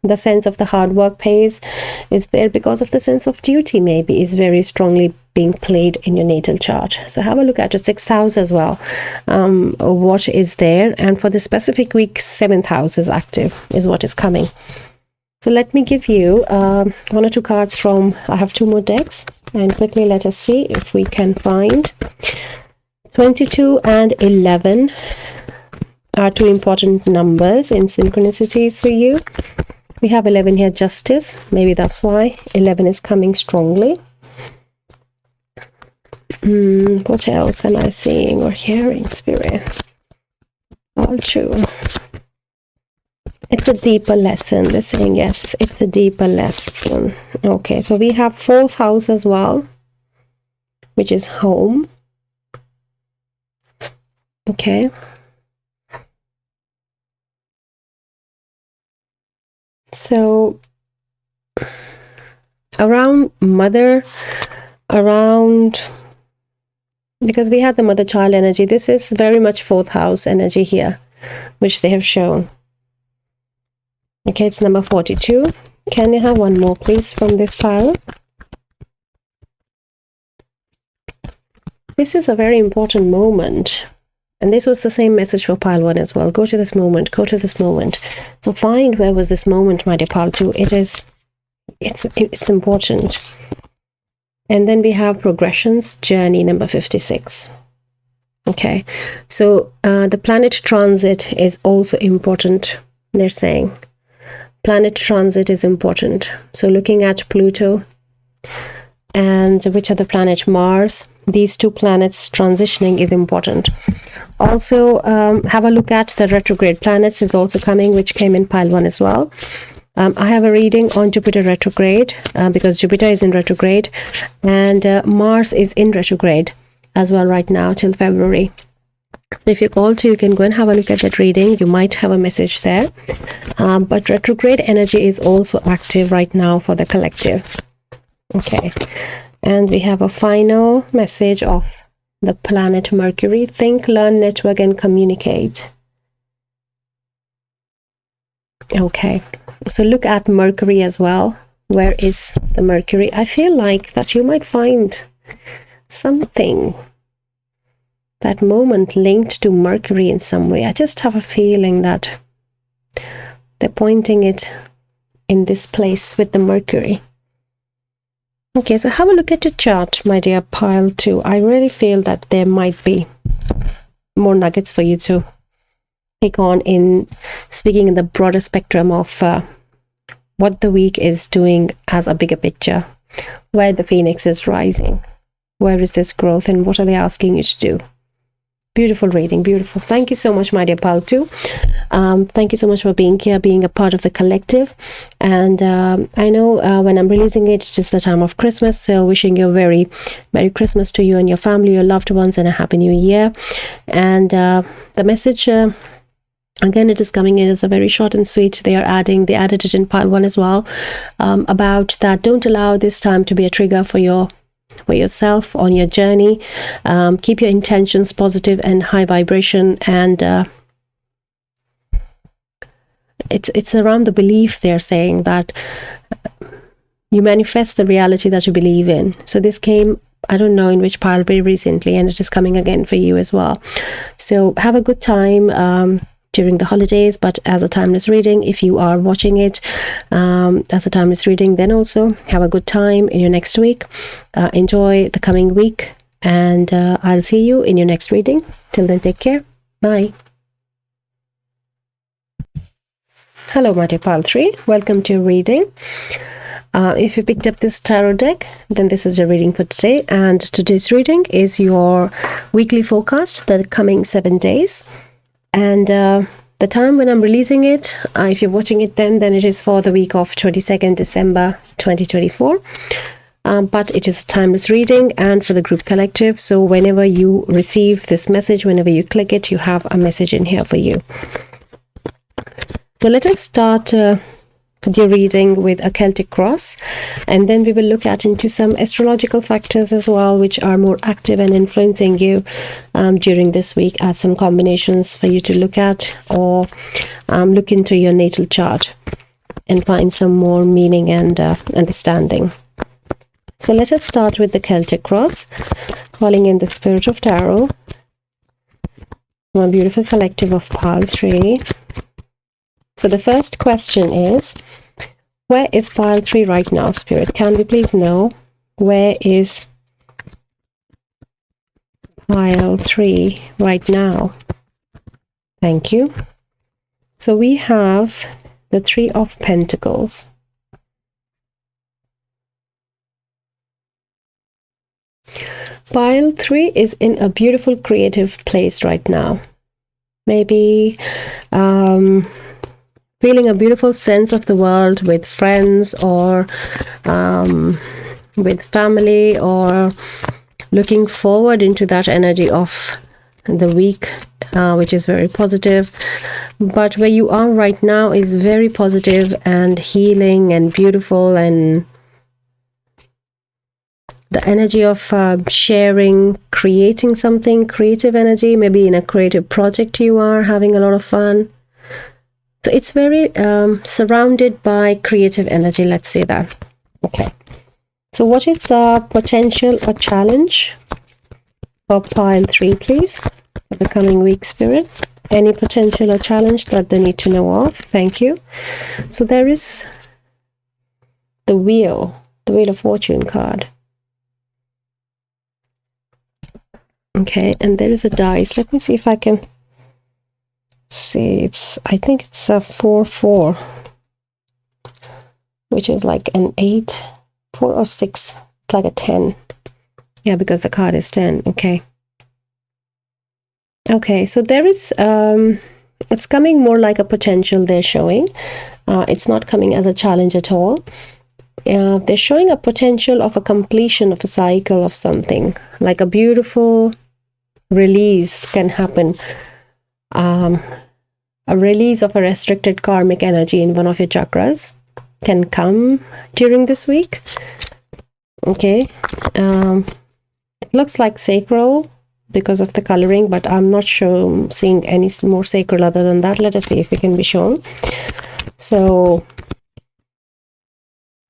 the sense of the hard work pays is there, because of the sense of duty maybe is very strongly being played in your natal chart. So have a look at your 6th house as well. What is there? And for the specific week, 7th house is active, is what is coming. So let me give you 1 or 2 cards from, I have 2 more decks, and quickly let us see if we can find 22 and 11 are 2 important numbers in synchronicities for you. We have 11 here, Justice. Maybe that's why 11 is coming strongly. What else am I seeing or hearing, Spirit? All true. It's a deeper lesson. They're saying yes, it's a deeper lesson. Okay, so we have 4th house as well, which is home. Okay. So around mother, around, because we had the mother-child energy, this is very much 4th house energy here, which they have shown. Okay, it's number 42. Can you have one more, please, from this pile? This is a very important moment. And this was the same message for pile 1 as well. Go to this moment, go to this moment. So find where was this moment, my dear pile 2. It's important. And then we have progressions, journey, number 56. Okay, so the planet transit is also important, they're saying. Planet transit is important. So looking at Pluto and which other planet, Mars, these 2 planets transitioning is important. Also have a look at the retrograde planets is also coming, which came in pile 1 as well. I have a reading on Jupiter retrograde because Jupiter is in retrograde, and Mars is in retrograde as well right now till February. So if you call to, you can go and have a look at that reading. You might have a message there. But retrograde energy is also active right now for the collective. Okay. And we have a final message of the planet Mercury. Think, learn, network, and communicate. Okay, so look at Mercury as well. Where is the Mercury? I feel like that you might find something, that moment linked to Mercury in some way. I just have a feeling that they're pointing it in this place with the Mercury. Okay, so have a look at your chart, my dear pile 2. I really feel that there might be more nuggets for you to take on in speaking in the broader spectrum of what the week is doing as a bigger picture, where the phoenix is rising, where is this growth, and what are they asking you to do. Beautiful reading, beautiful. Thank you so much, my dear pal 2. Thank you so much for being here, being a part of the collective. And I know when I'm releasing it, it is the time of Christmas, so wishing you a very Merry Christmas to you and your family, your loved ones, and a Happy New Year. And the message, again, it is coming in as a very short and sweet. They added it in pile 1 as well, about that don't allow this time to be a trigger for yourself on your journey. Keep your intentions positive and high vibration, and it's around the belief. They're saying that you manifest the reality that you believe in. So this came, I don't know in which pile, very recently, and it is coming again for you as well. So have a good time during the holidays, but as a timeless reading, if you are watching it as a timeless reading, then also have a good time in your next week. Enjoy the coming week, and I'll see you in your next reading. Till then, take care. Bye. Hello, my dear pile 3. Welcome to your reading. If you picked up this tarot deck, then this is your reading for today, and today's reading is your weekly forecast, the coming 7 days. And the time when I'm releasing it, if you're watching it then it is for the week of 22nd December 2024. But it is a timeless reading and for the group collective. So whenever you receive this message, whenever you click it, you have a message in here for you. So let us start your reading with a Celtic cross, and then we will look into some astrological factors as well, which are more active and influencing you during this week, as some combinations for you to look at, or look into your natal chart and find some more meaning and understanding. So let us start with the Celtic cross, calling in the spirit of tarot, one beautiful selective of pile 3. So the first question is, where is pile 3 right now, Spirit? Can we please know where is pile 3 right now? Thank you. So we have the 3 of Pentacles. Pile 3 is in a beautiful creative place right now. Maybe feeling a beautiful sense of the world with friends, or with family, or looking forward into that energy of the week, which is very positive. But where you are right now is very positive and healing and beautiful, and the energy of sharing, creating something, creative energy, maybe in a creative project you are having a lot of fun. So it's very surrounded by creative energy, let's say that. Okay. So what is the potential or challenge for pile 3, please, for the coming week, Spirit? Any potential or challenge that they need to know of? Thank you. So there is the Wheel of Fortune card. Okay, and there is a dice. Let me see if I can see. I think it's a 4-4, which is like an 8, 4 or 6. It's like a 10. Yeah, because the card is 10. Okay. Okay, so there is, it's coming more like a potential they're showing. It's not coming as a challenge at all. They're showing a potential of a completion of a cycle of something, like a beautiful release can happen. A release of a restricted karmic energy in one of your chakras can come during this week. Okay, it looks like sacral because of the coloring, but I'm not sure I'm seeing any more sacral other than that. Let us see if we can be shown. So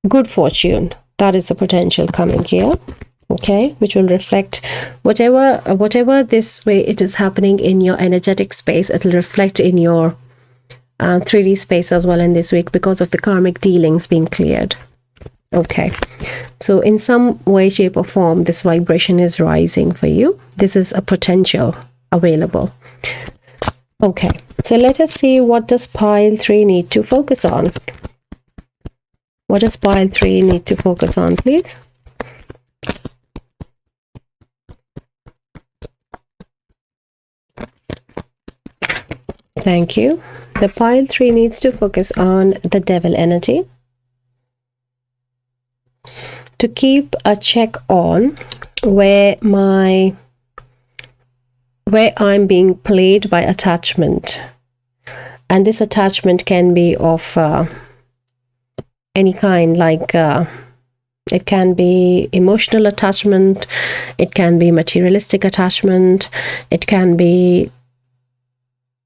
good fortune, that is the potential coming here. Okay, which will reflect whatever this way it is happening in your energetic space, it will reflect in your 3D space as well in this week because of the karmic dealings being cleared. Okay, so in some way, shape or form, this vibration is rising for you. This is a potential available. Okay, so let us see, what does pile 3 need to focus on? What does pile 3 need to focus on, please? Thank you. The pile 3 needs to focus on the devil energy, to keep a check on where I'm being played by attachment. And this attachment can be of any kind, like it can be emotional attachment, it can be materialistic attachment, it can be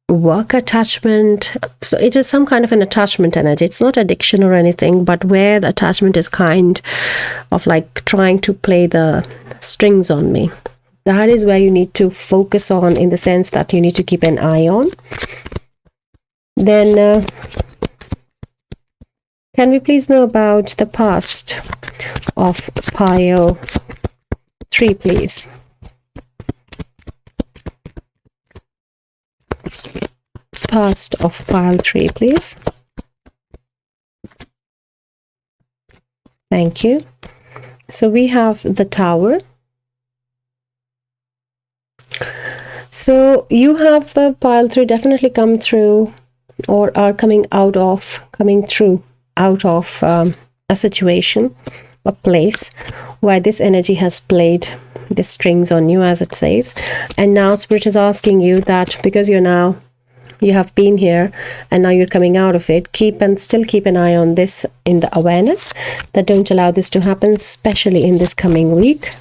work attachment. So it is some kind of an attachment energy. It's not addiction or anything, but where the attachment is kind of like trying to play the strings on me. That is where you need to focus on, in the sense that you need to keep an eye on. Then can we please know about the past of pile 3, please? Past of pile 3, please. Thank you. So we have the Tower. So you have pile 3 definitely come through, or are coming through out of a situation, a place where this energy has played the strings on you, as it says. And now Spirit is asking you that because you have been here and now you're coming out of it, still keep an eye on this in the awareness, that don't allow this to happen, especially in this coming week.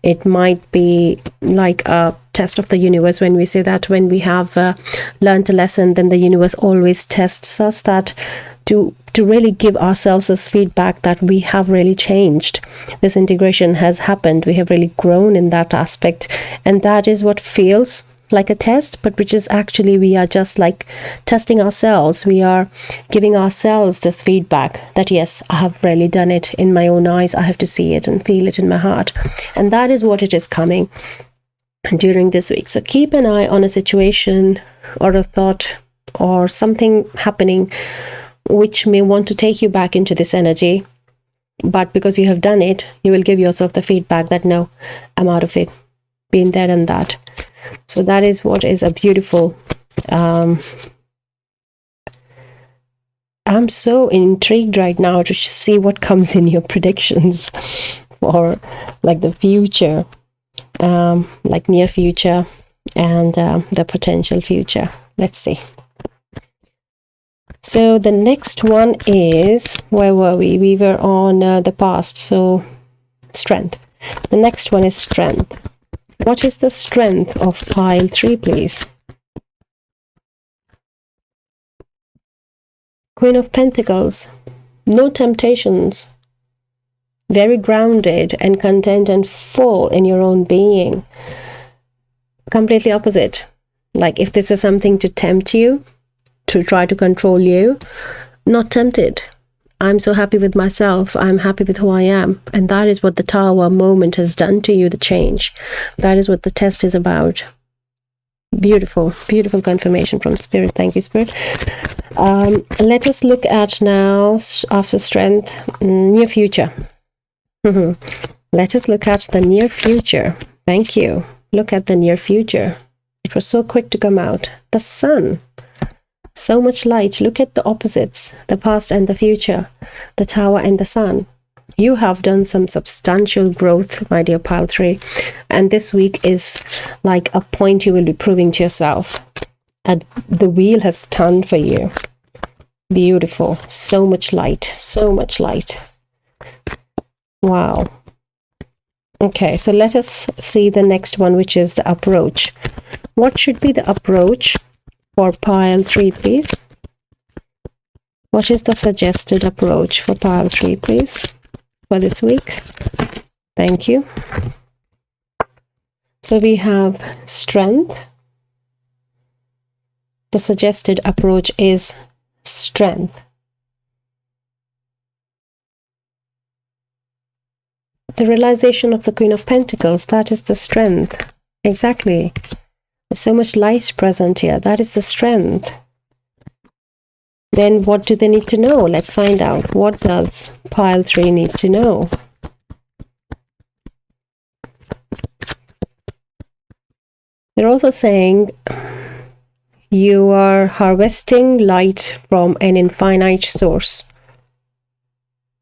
It might be like a test of the universe. When we say that, when we have learned a lesson, then the universe always tests us, that to really give ourselves this feedback that we have really changed. This integration has happened. We have really grown in that aspect. And that is what feels like a test, but which is actually, we are just like testing ourselves. We are giving ourselves this feedback that yes, I have really done it in my own eyes. I have to see it and feel it in my heart. And that is what it is coming during this week. So keep an eye on a situation or a thought or something happening which may want to take you back into this energy. But because you have done it, you will give yourself the feedback that no, I'm out of it. Been there and that. So that is what is a beautiful. I'm so intrigued right now to see what comes in your predictions for like the future, like near future and the potential future. Let's see. So the next one is, where were we? We were on the past. So strength. The next one is strength. What is the strength of pile 3, please? Queen of Pentacles. No temptations. Very grounded and content and full in your own being. Completely opposite. Like if this is something to tempt you, to try to control you, not tempted. I'm so happy with myself. I'm happy with who I am. And that is what the Tower moment has done to you, the change. That is what the test is about. Beautiful, beautiful confirmation from Spirit. Thank you, Spirit. Let us look at now, after strength, near future. Let us look at the near future. Thank you. Look at the near future. It was so quick to come out. The Sun. So much light. Look at the opposites, the past and the future, the Tower and the Sun. You have done some substantial growth, my dear pile 3. And this week is like a point you will be proving to yourself. And the wheel has turned for you. Beautiful. So much light. So much light. Wow. Okay, so let us see the next one, which is the approach. What should be the approach for pile 3, please? What is the suggested approach for pile 3, please, for this week? Thank you. So we have strength. The suggested approach is strength. The realization of the Queen of Pentacles, that is the strength. Exactly. There's so much light present here. That is the strength. Then what do they need to know? Let's find out. What does pile 3 need to know? They're also saying you are harvesting light from an infinite source.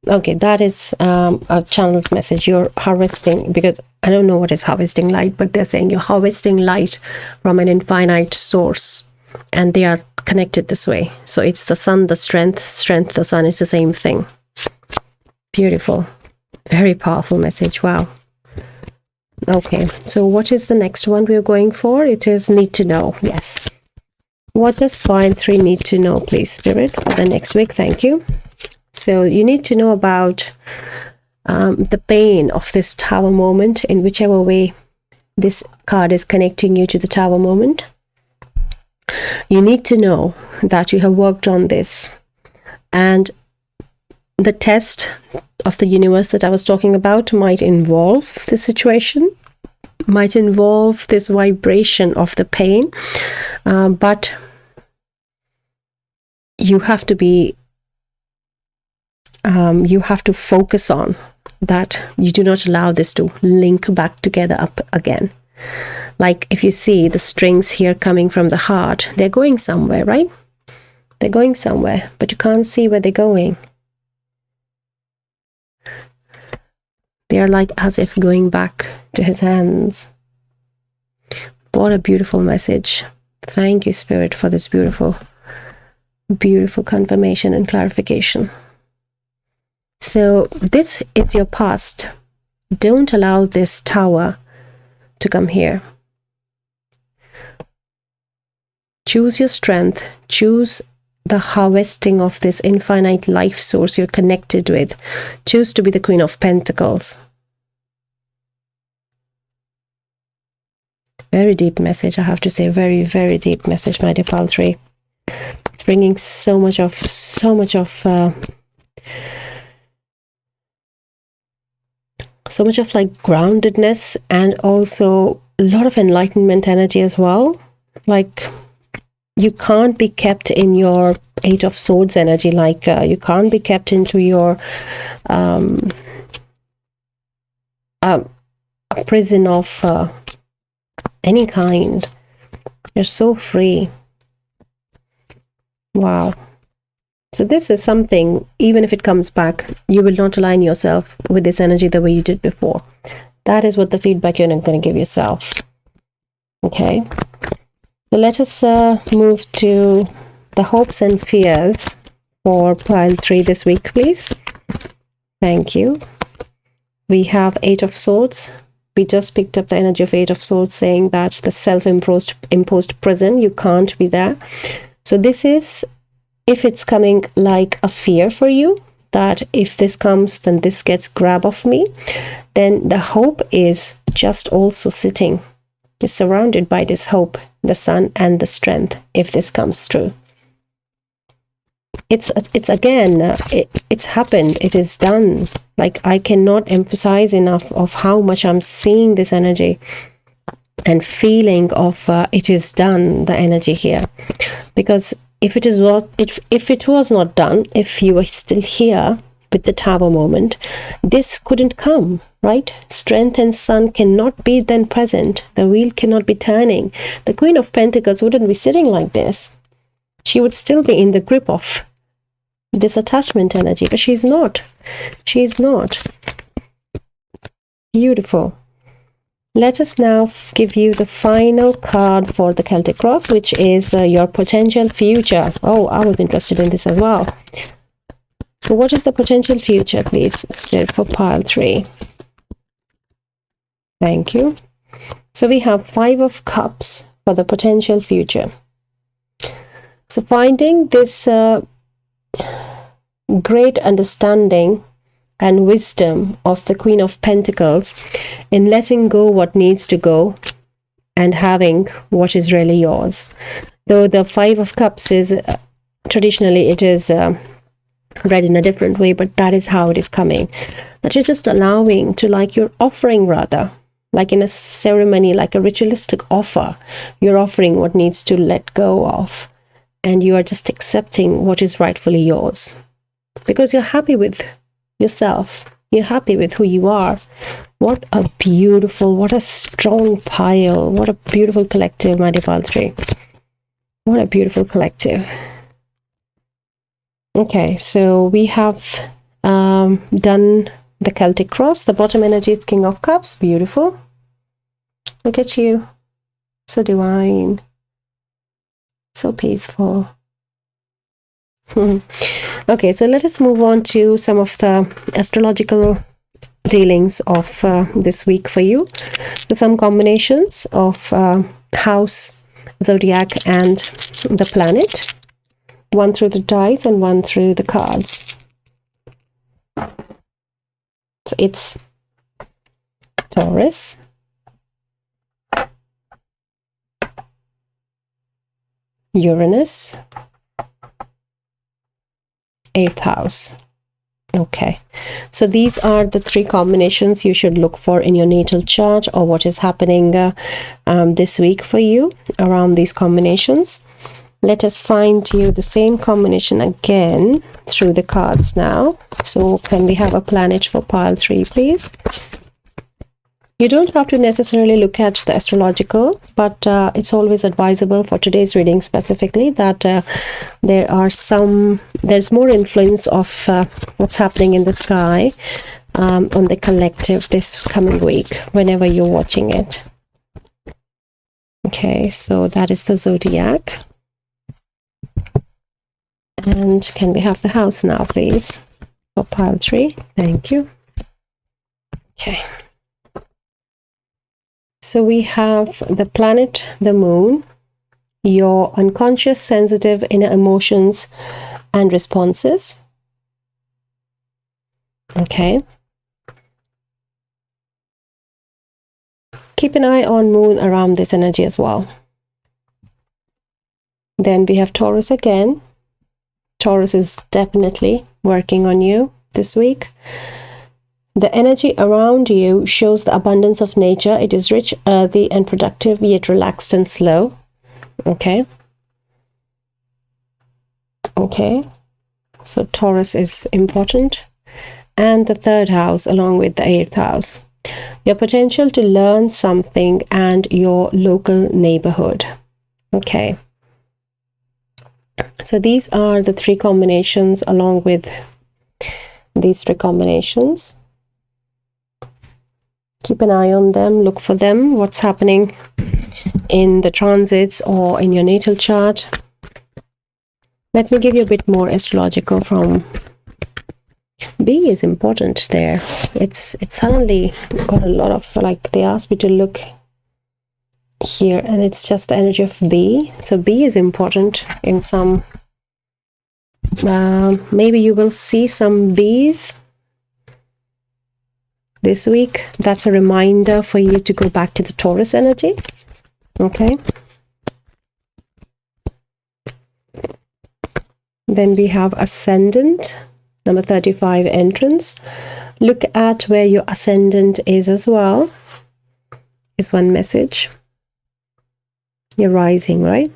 Okay, that is a channeled message. You're harvesting, because I don't know what is harvesting light, but they're saying you're harvesting light from an infinite source, and they are connected this way. So it's the sun, the strength, the sun is the same thing. Beautiful. Very powerful message. Wow. Okay, so what is the next one we're going for? It is need to know. Yes. What does pile 3 need to know, please, Spirit, for the next week? Thank you. So you need to know about the pain of this tower moment, in whichever way this card is connecting you to the tower moment. You need to know that you have worked on this, and the test of the universe that I was talking about might involve the situation, might involve this vibration of the pain, but you have to be you have to focus on that. You do not allow this to link back together up again. Like if you see the strings here coming from the heart, they're going somewhere, right? They're going somewhere, but you can't see where they're going. They are like as if going back to his hands. What a beautiful message. Thank you, Spirit, for this beautiful, beautiful confirmation and clarification. So this is your past. Don't allow this tower to come here. Choose your strength. Choose the harvesting of this infinite life source you're connected with. Choose to be the Queen of Pentacles. Very deep message, I have to say. Very, very deep message, my dear pile 3. It's bringing so much of like groundedness, and also a lot of enlightenment energy as well. Like you can't be kept in your 8 of Swords energy, like you can't be kept into your a prison of any kind. You're so free. Wow. So this is something, even if it comes back, you will not align yourself with this energy the way you did before. That is what the feedback you're going to give yourself. Okay. So let us move to the hopes and fears for pile 3 this week, please. Thank you. We have 8 of Swords. We just picked up the energy of 8 of Swords, saying that the self-imposed prison, you can't be there. So this is, if it's coming like a fear for you, that if this comes, then this gets grab of me, then the hope is just also sitting. You're surrounded by this hope, the sun and the strength, if this comes true. It's again, it's happened, it is done. Like I cannot emphasize enough of how much I'm seeing this energy and feeling of it is done, the energy here. Because if it was not done, if you were still here with the tower moment, this couldn't come, right? Strength and sun cannot be then present. The wheel cannot be turning. The Queen of Pentacles wouldn't be sitting like this. She would still be in the grip of this attachment energy, but she's not. She's not. Beautiful. Let us now give you the final card for the Celtic Cross, which is your potential future. Oh, I was interested in this as well. So what is the potential future, please, Spirit, for pile 3? Thank you. So we have 5 of Cups for the potential future. So finding this great understanding and wisdom of the Queen of Pentacles in letting go what needs to go and having what is really yours. Though the 5 of Cups is traditionally it is read in a different way, but that is how it is coming. That you're just allowing to, like you're offering rather, like in a ceremony, like a ritualistic offer, you're offering what needs to let go of, and you are just accepting what is rightfully yours. Because you're happy with yourself, you're happy with who you are. What a beautiful, what a strong pile, what a beautiful collective, my dear pile 3. What a beautiful collective. Okay, so we have done the Celtic cross. The bottom energy is King of Cups. Beautiful. Look at you. So divine. So peaceful. Okay, so let us move on to some of the astrological dealings of this week for you. So some combinations of house, zodiac, and the planet. One through the dice and one through the cards. So it's Taurus, Uranus, 8th house. Okay, so these are the 3 combinations you should look for in your natal chart, or what is happening this week for you around these combinations. Let us find you the same combination again through the cards now. So can we have a planet for pile 3, please? You don't have to necessarily look at the astrological, but it's always advisable for today's reading specifically that there's more influence of what's happening in the sky on the collective this coming week, whenever you're watching it. Okay, so that is the zodiac. And can we have the house now, please, for pile 3? Thank you. Okay. So we have the planet, the moon, your unconscious, sensitive inner emotions and responses. Okay. Keep an eye on moon around this energy as well. Then we have Taurus again. Taurus is definitely working on you this week. The energy around you shows the abundance of nature. It is rich, earthy, and productive, yet relaxed and slow. Okay. Okay. So Taurus is important. And the 3rd house along with the 8th house. Your potential to learn something and your local neighborhood. Okay. So these are the 3 combinations along with these 3 combinations. Keep an eye on them, look for them, what's happening in the transits or in your natal chart. Let me give you a bit more astrological from B is important there. It's suddenly got a lot of, like, they asked me to look here and it's just the energy of B. So B is important in some, maybe you will see some Bs this week. That's a reminder for you to go back to the Taurus energy. Okay. Then we have ascendant, number 35, entrance. Look at where your ascendant is as well, is one message. You're rising, right?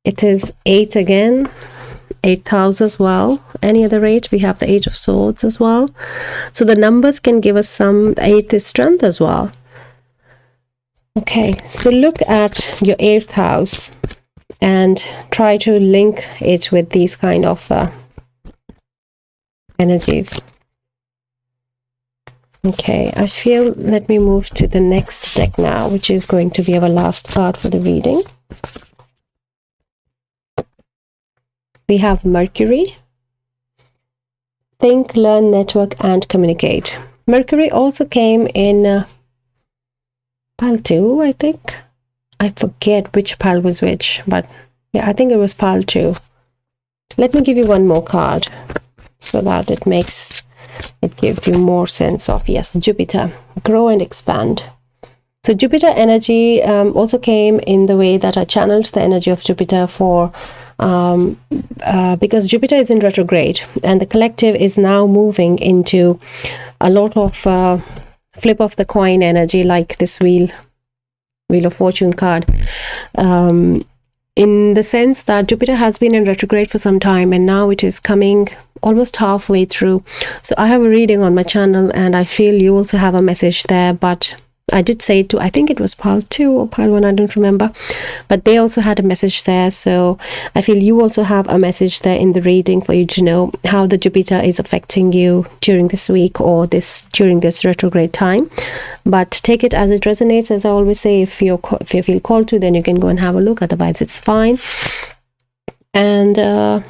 It is 8 again, 8th house as well. Any other 8? We have the 8 of Swords as well. So the numbers can give us some. 8th is strength as well. Okay, so look at your 8th house and try to link it with these kind of energies. Okay, I feel, let me move to the next deck now, which is going to be our last card for the reading. We have Mercury. Think, learn, network, and communicate. Mercury also came in pile 2, I think. I forget which pile was which, but yeah, I think it was pile 2. Let me give you one more card so that it gives you more sense of, yes, Jupiter, grow and expand. So Jupiter energy also came in the way that I channeled the energy of Jupiter for because Jupiter is in retrograde and the collective is now moving into a lot of flip of the coin energy, like this Wheel of Fortune card, in the sense that Jupiter has been in retrograde for some time and now it is coming almost halfway through. So I have a reading on my channel and I feel you also have a message there, but I did say to, I think it was pile 2 or pile 1, I don't remember, but they also had a message there. So I feel you also have a message there in the reading for you to know how the Jupiter is affecting you during this week or during this retrograde time. But take it as it resonates. As I always say, if you feel called to, then you can go and have a look, otherwise it's fine. And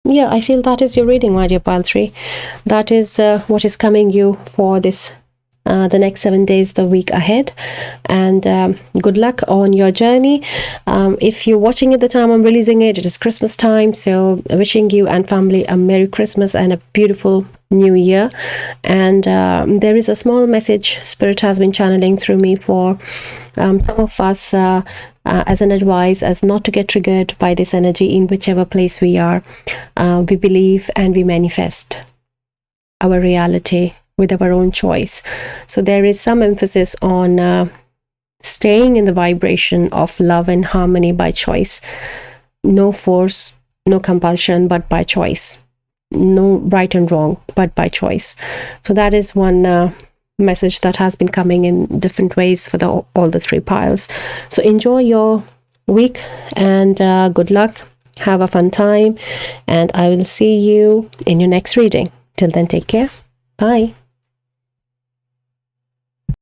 yeah, I feel that is your reading, my dear pile 3. That is what is coming you for this the next 7 days, the week ahead. And good luck on your journey. If you're watching at the time I'm releasing it, it is Christmas time, so wishing you and family a Merry Christmas and a beautiful New Year. And there is a small message Spirit has been channeling through me for some of us as an advice, as not to get triggered by this energy in whichever place we are. We believe and we manifest our reality with our own choice. So there is some emphasis on staying in the vibration of love and harmony by choice. No force, no compulsion, but by choice. No right and wrong, but by choice. So that is one message that has been coming in different ways for all the 3 piles. So enjoy your week and good luck. Have a fun time, and I will see you in your next reading. Till then, take care. Bye.